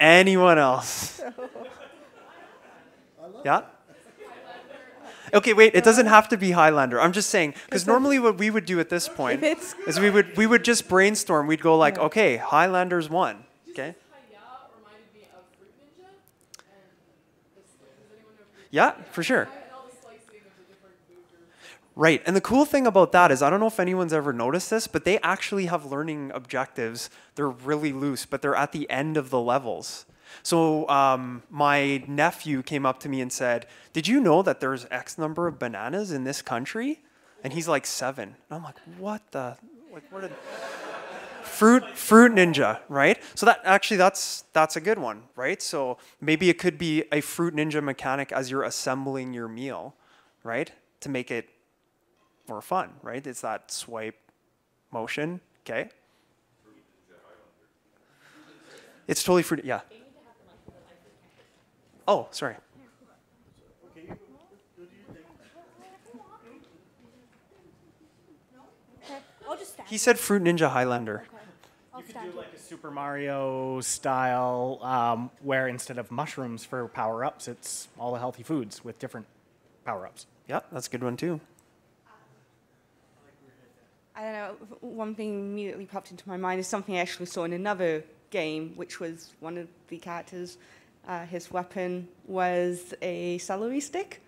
Anyone else? Yeah? Okay, wait, it doesn't have to be Highlander. I'm just saying, because normally what we would do at this point it's- is we would just brainstorm. We'd go like, okay, Highlander's one. Okay? reminded me of Fruit Ninja, and does anyone know Fruit Yeah, for sure. Ninja? And all the slicing of the different food groups. Right, and the cool thing about that is, I don't know if anyone's ever noticed this, but they actually have learning objectives. They're really loose, but they're at the end of the levels. So my nephew came up to me and said, "Did you know that there's X number of bananas in this country?" And he's like 7. And I'm like, what the, what did... Fruit Ninja, right? So that's a good one, right? So maybe it could be a Fruit Ninja mechanic as you're assembling your meal, right? To make it more fun, right? It's that swipe motion, okay? It's totally fruit, yeah. Oh, sorry. I'll just stand. He said Fruit Ninja Highlander. I'll You could stand. do like a Super Mario style, where instead of mushrooms for power-ups, it's all the healthy foods with different power-ups. Yeah, that's a good one too. I don't know, one thing immediately popped into my mind is something I actually saw in another game, which was one of the characters, his weapon was a celery stick.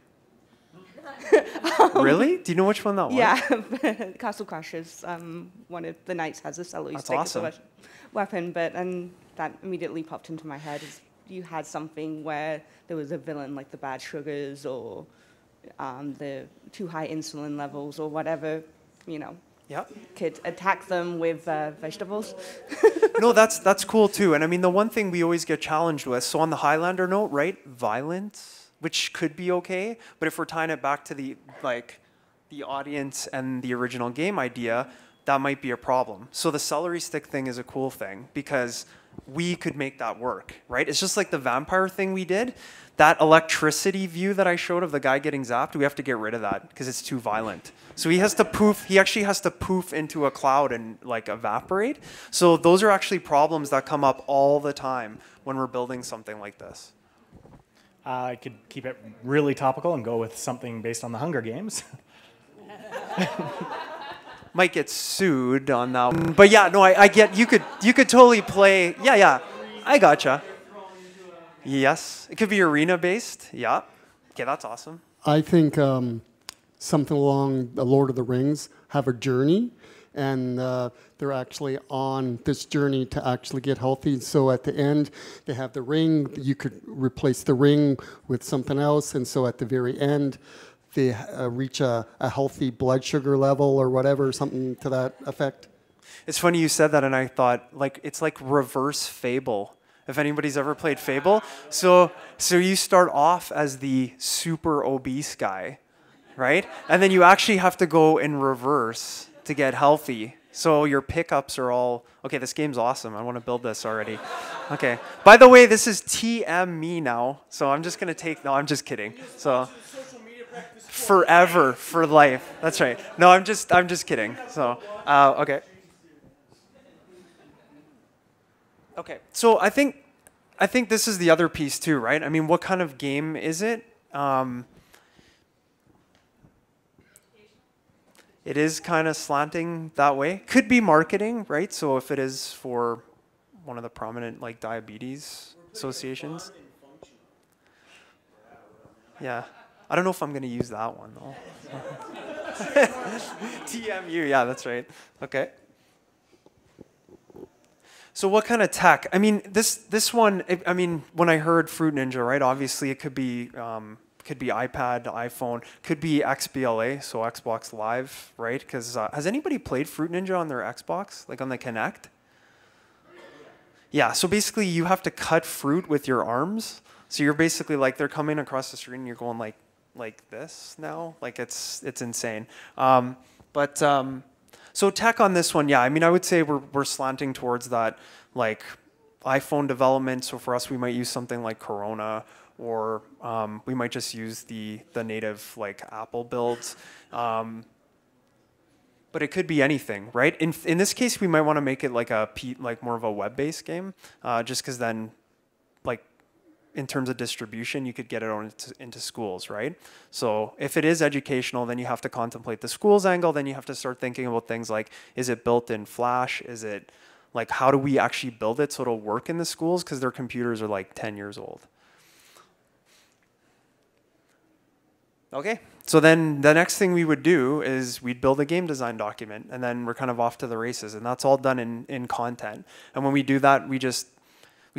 Really? Do you know which one that was? Yeah, Castle Crashers, one of the knights has a celery That's stick awesome. as a weapon, but that immediately popped into my head is you had something where there was a villain like the bad sugars or the too high insulin levels or whatever, you know, could attack them with vegetables. No, that's cool too. And I mean, the one thing we always get challenged with, so on the Highlander note, right, violence, which could be okay, but if we're tying it back to the audience and the original game idea, that might be a problem. So the celery stick thing is a cool thing because we could make that work, right? It's just like the vampire thing we did. That electricity view that I showed of the guy getting zapped, we have to get rid of that because it's too violent. So he actually has to poof into a cloud and like evaporate. So those are actually problems that come up all the time when we're building something like this. I could keep it really topical and go with something based on the Hunger Games. Might get sued on that one. But yeah, no, I get, you could totally play, yeah, I gotcha. Yes, it could be arena based, yeah. Okay, that's awesome. I think something along the Lord of the Rings have a journey, and they're actually on this journey to actually get healthy. So at the end, they have the ring. You could replace the ring with something else, and so at the very end, they reach a healthy blood sugar level or whatever, something to that effect. It's funny you said that, and I thought, like, it's like reverse Fable. If anybody's ever played Fable. So you start off as the super obese guy, right? And then you actually have to go in reverse to get healthy. So your pickups are all, okay, this game's awesome. I want to build this already. Okay. By the way, this is TM me now. So I'm just going to no, I'm just kidding. So forever, for life. That's right. No, I'm just kidding. So, okay. Okay, so I think this is the other piece too, right? I mean, what kind of game is it? It is kind of slanting that way. Could be marketing, right? So if it is for one of the prominent like diabetes associations. Yeah, I don't know if I'm going to use that one though. TMU, yeah, that's right. Okay. So what kind of tech? I mean, this one. I mean, when I heard Fruit Ninja, right? Obviously, it could be iPad, iPhone, could be XBLA, so Xbox Live, right? Because has anybody played Fruit Ninja on their Xbox, like on the Kinect? Yeah. So basically, you have to cut fruit with your arms. So you're basically like they're coming across the street and you're going like this now. Like it's insane. So tech on this one, yeah, I mean, I would say we're slanting towards that, like iPhone development. So for us, we might use something like Corona, or we might just use the native like Apple builds. But it could be anything, right? In this case, we might want to make it like more of a web-based game, just because then, like, in terms of distribution, you could get it into schools, right? So if it is educational, then you have to contemplate the schools angle. Then you have to start thinking about things like, is it built in Flash? Is it like, how do we actually build it so it'll work in the schools? Because their computers are like 10 years old. Okay, so then the next thing we would do is we'd build a game design document, and then we're kind of off to the races. And that's all done in content. And when we do that, we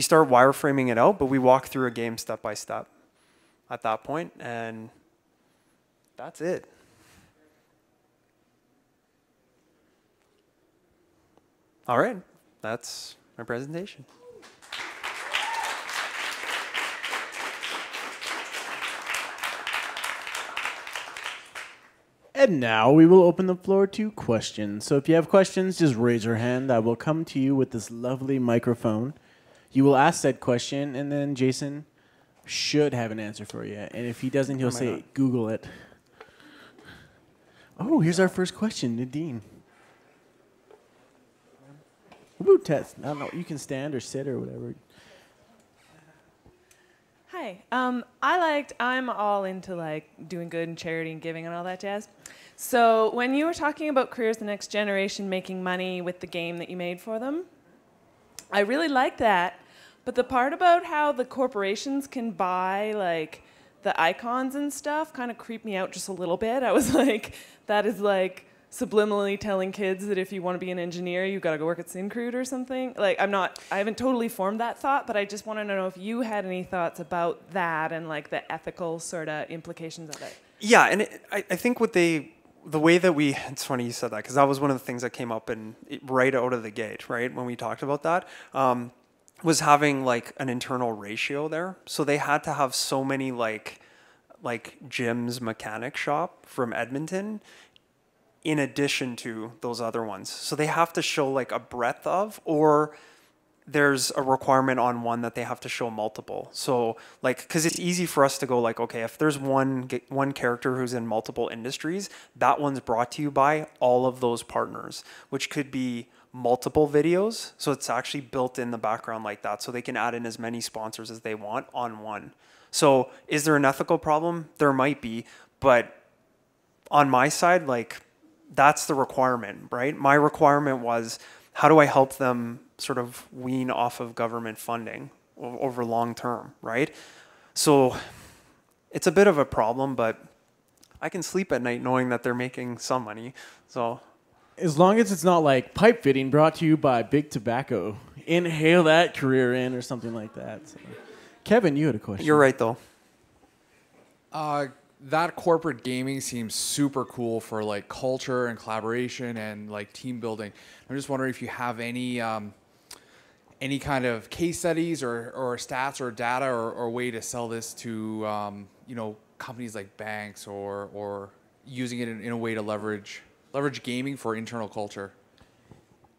start wireframing it out, but we walk through a game step by step at that point, and that's it. All right, that's my presentation. And now we will open the floor to questions. So if you have questions, just raise your hand. I will come to you with this lovely microphone. You will ask that question, and then Jason should have an answer for you. And if he doesn't, he'll say, Google it. Oh, here's our first question, Nadine. Woo, test. I don't know. You can stand or sit or whatever. Hi. I'm all into like doing good and charity and giving and all that jazz. So when you were talking about Careers the Next Generation making money with the game that you made for them, I really like that. But the part about how the corporations can buy like the icons and stuff kind of creeped me out just a little bit. I was like, that is like subliminally telling kids that if you want to be an engineer, you've got to go work at Syncrude or something? Like, I haven't totally formed that thought, but I just want to know if you had any thoughts about that and like the ethical sort of implications of it. Yeah, and I think the way that it's funny you said that, because that was one of the things that came up right out of the gate, right, when we talked about that, was having like an internal ratio there. So they had to have so many like Jim's mechanic shop from Edmonton in addition to those other ones. So they have to show like a breadth of, or there's a requirement on one that they have to show multiple. So like, because it's easy for us to go like, okay, if there's one character who's in multiple industries, that one's brought to you by all of those partners, which could be multiple videos. So it's actually built in the background like that. So they can add in as many sponsors as they want on one. So is there an ethical problem? There might be, but on my side, like that's the requirement, right? My requirement was, how do I help them sort of wean off of government funding over long term, right? So it's a bit of a problem, but I can sleep at night knowing that they're making some money. So as long as it's not like pipe fitting brought to you by Big Tobacco, inhale that career in or something like that. So. Kevin, you had a question. You're right though. That corporate gaming seems super cool for like culture and collaboration and like team building. I'm just wondering if you have any kind of case studies or stats or data or way to sell this to companies like banks or using it in a way to leverage gaming for internal culture.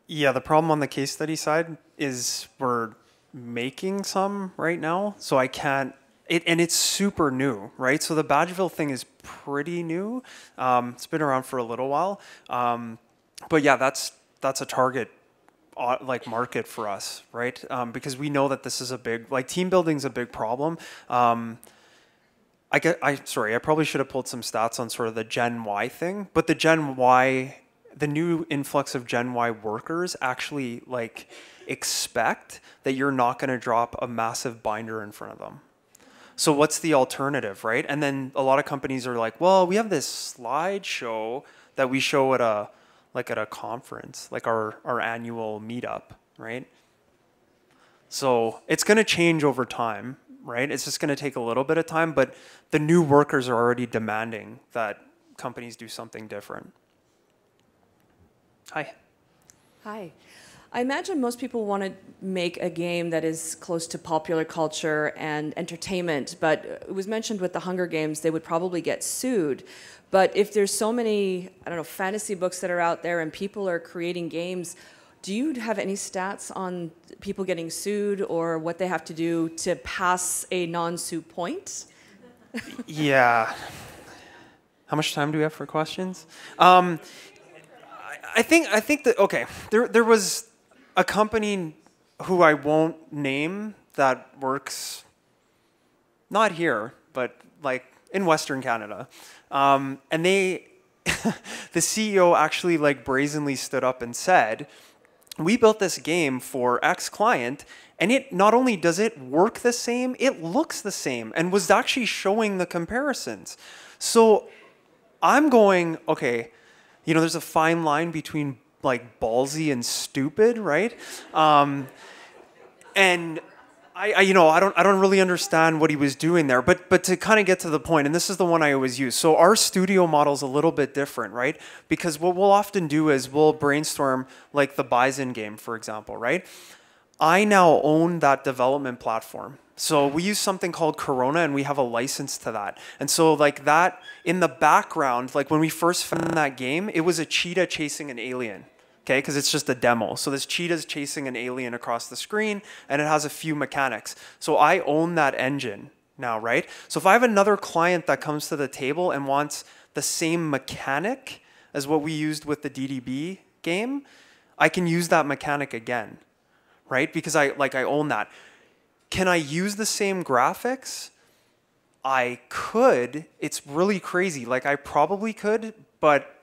Yeah, the problem on the case study side is we're making some right now, so I can't. And it's super new, right? So the Badgeville thing is pretty new. It's been around for a little while, but yeah, that's a target like market for us, right? Because we know that this is a big, like team building's a big problem. I probably should have pulled some stats on sort of the Gen Y thing, but the Gen Y, the new influx of Gen Y workers actually like expect that you're not going to drop a massive binder in front of them. So what's the alternative, right? And then a lot of companies are like, well, we have this slideshow that we show at a conference, like our annual meetup, right? So it's going to change over time, right? It's just going to take a little bit of time, but the new workers are already demanding that companies do something different. Hi. Hi. I imagine most people want to make a game that is close to popular culture and entertainment, but it was mentioned with the Hunger Games, they would probably get sued. But if there's so many, fantasy books that are out there and people are creating games, do you have any stats on people getting sued or what they have to do to pass a non-sue point? Yeah. How much time do we have for questions? I think that, okay, there was a company who I won't name that works not here, but like in Western Canada. And the CEO actually like brazenly stood up and said, we built this game for X client, and it not only does it work the same, it looks the same, and was actually showing the comparisons. So I'm going, okay, there's a fine line between like ballsy and stupid, right? And I don't really understand what he was doing there, but to kind of get to the point, and this is the one I always use. So our studio model is a little bit different, right? Because what we'll often do is we'll brainstorm like the Bison game, for example, right? I now own that development platform. So we use something called Corona, and we have a license to that. And so like that in the background, like when we first found that game, it was a cheetah chasing an alien. Okay, because it's just a demo. So this cheetah's chasing an alien across the screen, and it has a few mechanics. So I own that engine now, right? So if I have another client that comes to the table and wants the same mechanic as what we used with the DDB game, I can use that mechanic again, right? Because I own that. Can I use the same graphics? I could. It's really crazy. Like I probably could, but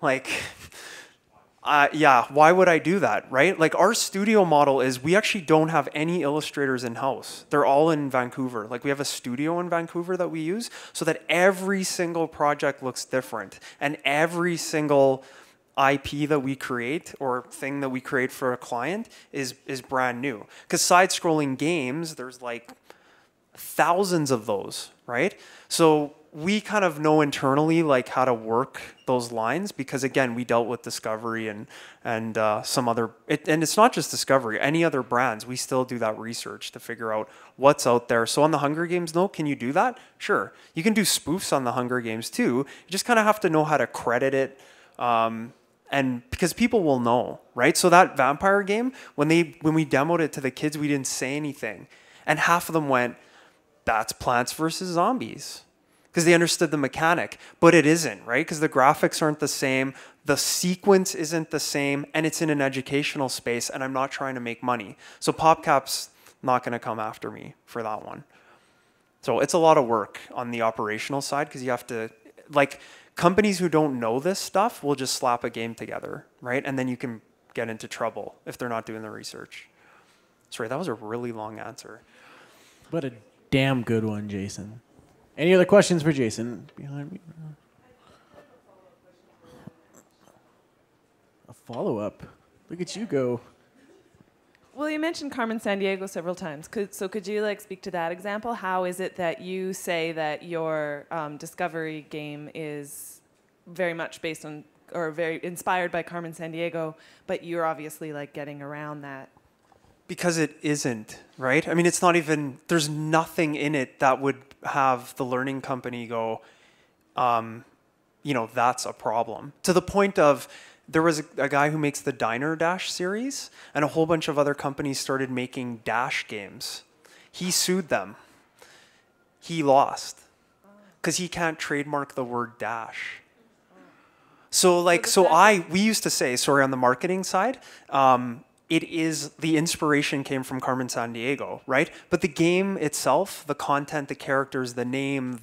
like Yeah, why would I do that, right? Like our studio model is we actually don't have any illustrators in-house. They're all in Vancouver. Like we have a studio in Vancouver that we use so that every single project looks different and every single IP that we create or thing that we create for a client is brand new. Because side-scrolling games, there's like thousands of those, right? So we kind of know internally like how to work those lines because again we dealt with Discovery and some other and it's not just Discovery, any other brands, we still do that research to figure out what's out there. So on the Hunger Games note, can you do that? Sure, you can do spoofs on the Hunger Games too. You just kind of have to know how to credit it and because people will know, right? So that vampire game, when we demoed it to the kids, we didn't say anything and half of them went, that's Plants vs. Zombies. Because they understood the mechanic, but it isn't, right? Because the graphics aren't the same, the sequence isn't the same, and it's in an educational space, and I'm not trying to make money. So PopCap's not going to come after me for that one. So it's a lot of work on the operational side because you have to, like, companies who don't know this stuff will just slap a game together, right? And then you can get into trouble if they're not doing the research. Sorry, that was a really long answer. But a damn good one, Jason. Any other questions for Jason? Behind me. A follow-up. Look at you go. Well, you mentioned Carmen Sandiego several times. Could you like speak to that example? How is it that you say that your Discovery game is very much based on or very inspired by Carmen Sandiego, but you're obviously like getting around that? Because it isn't, right? I mean, it's not even, there's nothing in it that would have the learning company go, you know, that's a problem. To the point of, there was a guy who makes the Diner Dash series, and a whole bunch of other companies started making Dash games. He sued them. He lost. Because he can't trademark the word Dash. So like, we used to say, sorry, on the marketing side, it is, the inspiration came from Carmen Sandiego, right? But the game itself, the content, the characters, the name,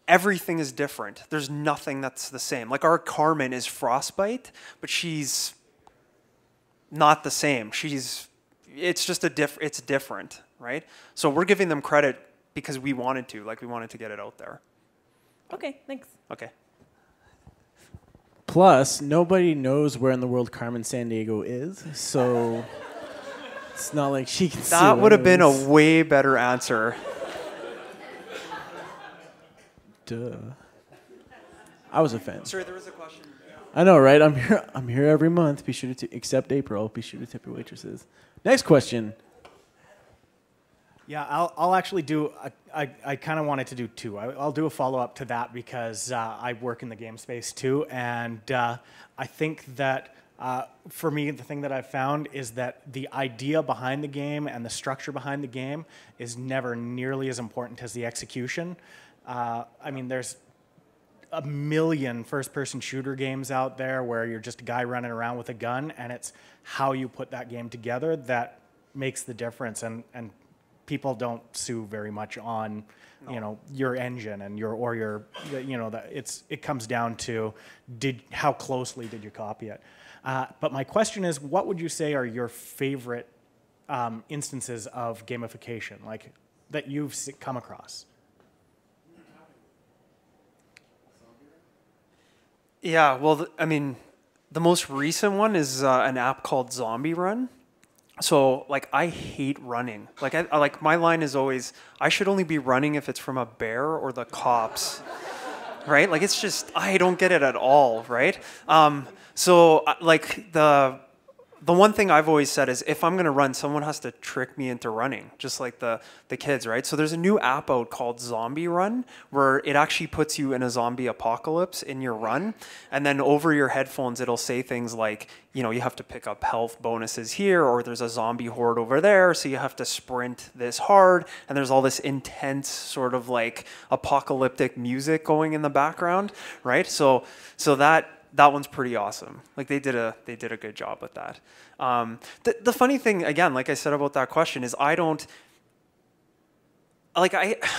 everything is different. There's nothing that's the same. Like our Carmen is Frostbite, but she's not the same. It's just it's different, right? So we're giving them credit because we wanted to get it out there. Okay, thanks. Okay. Plus, nobody knows where in the world Carmen Sandiego is, so it's not like she can see. That would have been a way better answer. Duh. I was offended. Sorry, there was a question. I know, right? I'm here every month. Be sure to except April. Be sure to tip your waitresses. Next question. Yeah, I'll actually do. I kind of wanted to do two. I'll do a follow-up to that because I work in the game space too, and I think that for me, the thing that I've found is that the idea behind the game and the structure behind the game is never nearly as important as the execution. I mean, there's a million first-person shooter games out there where you're just a guy running around with a gun, and it's how you put that game together that makes the difference. And people don't sue very much on, you know, your engine and your you know, it comes down to how closely did you copy it. But my question is, what would you say are your favorite instances of gamification, like that you've come across? Yeah, well, I mean, the most recent one is an app called Zombie Run. So, like, I hate running. Like, I like my line is always, I should only be running if it's from a bear or the cops, right? Like, it's just, I don't get it at all, right? So, like, the one thing I've always said is if I'm going to run, someone has to trick me into running, just like the kids, right? So there's a new app out called Zombie Run where it actually puts you in a zombie apocalypse in your run. And then over your headphones, it'll say things like, you know, you have to pick up health bonuses here, or there's a zombie horde over there, so you have to sprint this hard. And there's all this intense sort of like apocalyptic music going in the background, right? So that one's pretty awesome. Like they did a good job with that. The funny thing, again, like I said about that question, is I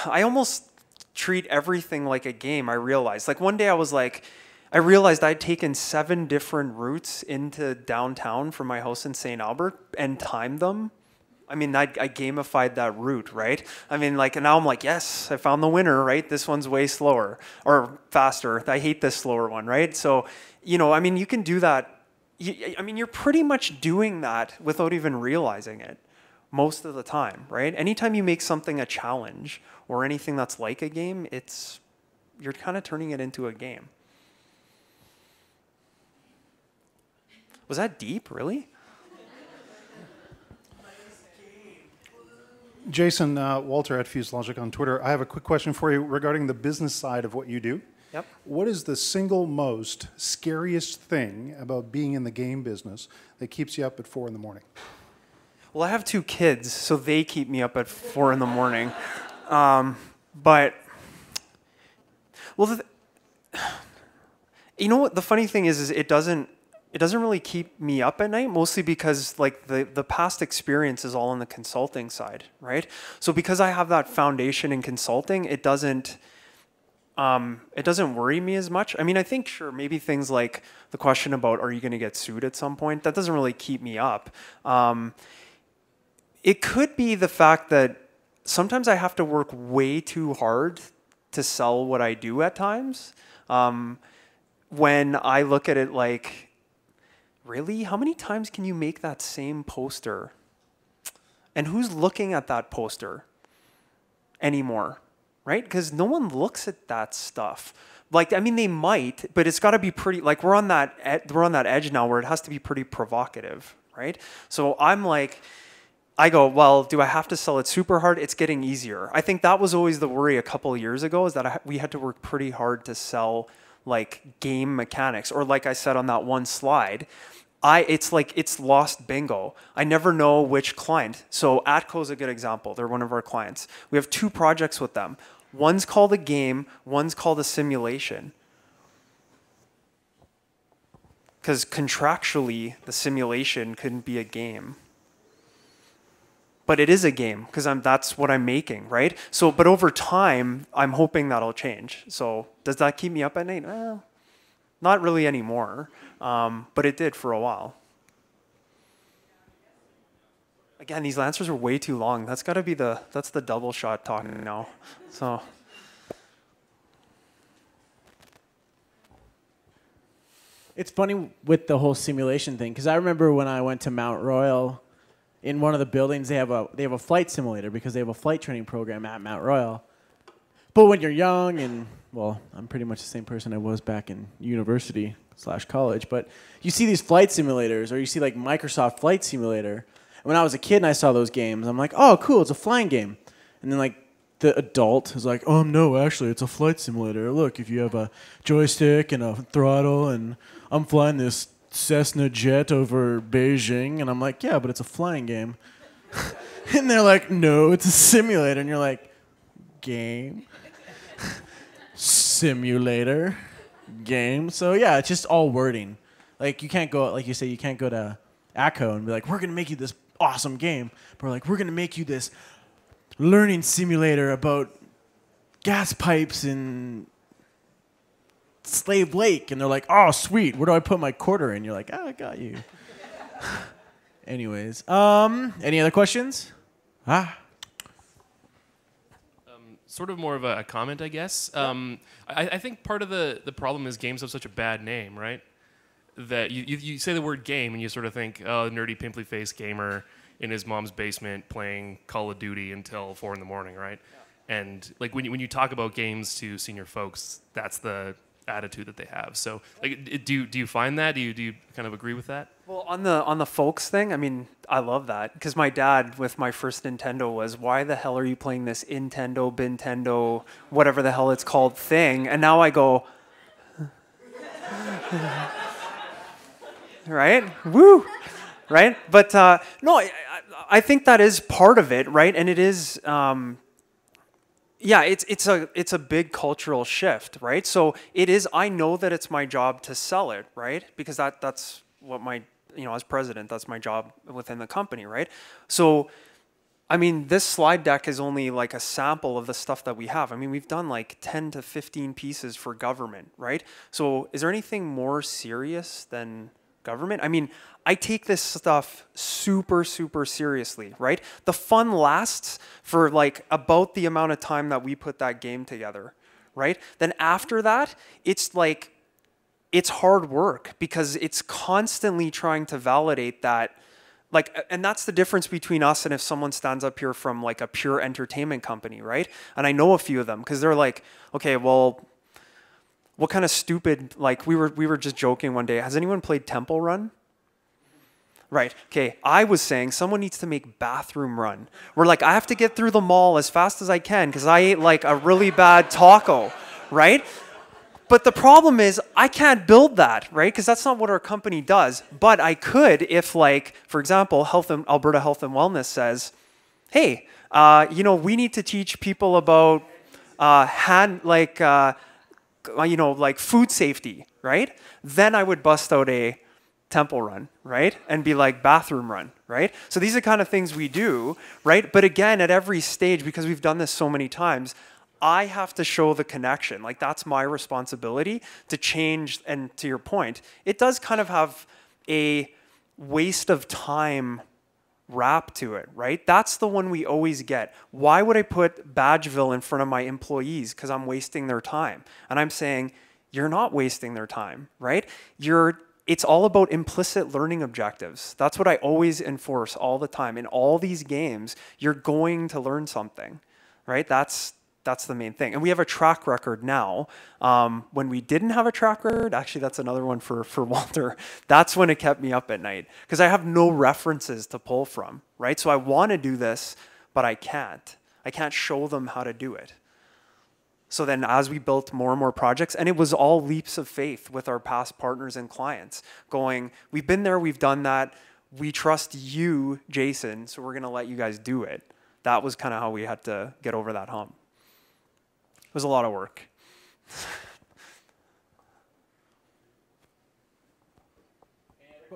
almost treat everything like a game. I realized, like one day I was like, I realized I'd taken 7 different routes into downtown from my house in St. Albert and timed them. I mean, I gamified that route, right? I mean, like, and now I'm like, yes, I found the winner, right? This one's way slower or faster. I hate this slower one, right? So, you know, I mean, you can do that. I mean, you're pretty much doing that without even realizing it most of the time, right? Anytime you make something a challenge or anything that's like a game, you're kind of turning it into a game. Was that deep, really? Jason, Walter at Fuse Logic on Twitter. I have a quick question for you regarding the business side of what you do. Yep. What is the single most scariest thing about being in the game business that keeps you up at 4 in the morning? Well, I have 2 kids, so they keep me up at 4 in the morning. But, well, you know what? The funny thing is it doesn't really keep me up at night, mostly because like the past experience is all on the consulting side, right? So because I have that foundation in consulting, it doesn't worry me as much. I mean, I think sure, maybe things like the question about are you going to get sued at some point, that doesn't really keep me up. It could be the fact that sometimes I have to work way too hard to sell what I do at times. When I look at it like, really? How many times can you make that same poster? And who's looking at that poster anymore, right? Because no one looks at that stuff. Like, I mean, they might, but it's got to be pretty, like we're on that edge now where it has to be pretty provocative, right? So I'm like, I go, well, do I have to sell it super hard? It's getting easier. I think that was always the worry a couple of years ago, is that we had to work pretty hard to sell like game mechanics, or like I said on that one slide, it's like it's lost bingo. I never know which client. So Atco is a good example. They're one of our clients. We have 2 projects with them. One's called a game, one's called a simulation. Because contractually, the simulation couldn't be a game. But it is a game, because that's what I'm making, right? So, but over time, I'm hoping that'll change. So does that keep me up at night? Well, not really anymore, but it did for a while. Again, these answers are way too long. That's got to be that's the double shot talking now. So. It's funny with the whole simulation thing, because I remember when I went to Mount Royal, in one of the buildings they have a flight simulator because they have a flight training program at Mount Royal. But when you're young and, well, I'm pretty much the same person I was back in university/college, but you see these flight simulators, or you see like Microsoft Flight Simulator. And when I was a kid and I saw those games, I'm like, oh, cool, it's a flying game. And then like the adult is like, oh, no, actually, it's a flight simulator. Look, if you have a joystick and a throttle, and I'm flying this Cessna jet over Beijing, and I'm like, yeah, but it's a flying game. And they're like, no, it's a simulator. And you're like, game? Simulator? Game? So yeah, it's just all wording. Like you can't go, like you say, you can't go to ACO and be like, we're going to make you this awesome game. But we're like, we're going to make you this learning simulator about gas pipes and Slave Lake, and they're like, oh, sweet, where do I put my quarter in? You're like, I got you. Anyways, any other questions? Sort of more of a comment, I guess. I think part of the problem is games have such a bad name, right? That you say the word game and you sort of think, oh, nerdy, pimply-faced gamer in his mom's basement playing Call of Duty until 4 in the morning, right? Yeah. And like when you talk about games to senior folks, that's the attitude that they have. So like, do you find that? Do you kind of agree with that? Well, on the folks thing, I mean, I love that, because my dad with my first Nintendo was, why the hell are you playing this Intendo, Bintendo, whatever the hell it's called thing? And now I go, right? Woo! Right? But no, I think that is part of it, right? And it is. Yeah, it's a big cultural shift, right? So it is. I know that it's my job to sell it, right? Because that's what my, as president, that's my job within the company, right? So I mean, this slide deck is only like a sample of the stuff that we have. I mean, we've done like 10 to 15 pieces for government, right? So is there anything more serious than government? I mean, I take this stuff super, super seriously, right? The fun lasts for like about the amount of time that we put that game together, right? Then after that, it's like, it's hard work because it's constantly trying to validate that. Like, and that's the difference between us and if someone stands up here from like a pure entertainment company, right? And I know a few of them because they're like, okay, well, what kind of stupid, like we were just joking one day. Has anyone played Temple Run? Right, okay, I was saying someone needs to make Bathroom Run. Where like, I have to get through the mall as fast as I can because I ate like a really bad taco, right? But the problem is I can't build that, right? Because that's not what our company does. But I could if like, for example, Alberta Health and Wellness says, hey, you know, we need to teach people about like food safety, right? Then I would bust out a Temple Run, right? And be like Bathroom Run, right? So these are kind of things we do, right? But again, at every stage, because we've done this so many times, I have to show the connection. Like that's my responsibility to change. And to your point, it does kind of have a waste of time rap to it, right? That's the one we always get. Why would I put Badgeville in front of my employees? Because I'm wasting their time. And I'm saying, you're not wasting their time, right? It's all about implicit learning objectives. That's what I always enforce all the time. In all these games, you're going to learn something, right? That's the main thing. And we have a track record now. When we didn't have a track record, actually that's another one for Walter, that's when it kept me up at night because I have no references to pull from, right? So I want to do this, but I can't. I can't show them how to do it. So then as we built more and more projects, and it was all leaps of faith with our past partners and clients going, we've been there, we've done that. We trust you, Jason, so we're going to let you guys do it. That was kind of how we had to get over that hump. It was a lot of work.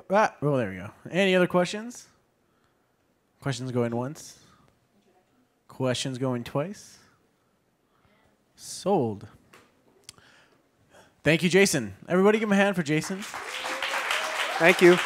Oh, there we go. Any other questions? Questions going once? Questions going twice? Sold. Thank you, Jason. Everybody give him a hand for Jason. Thank you.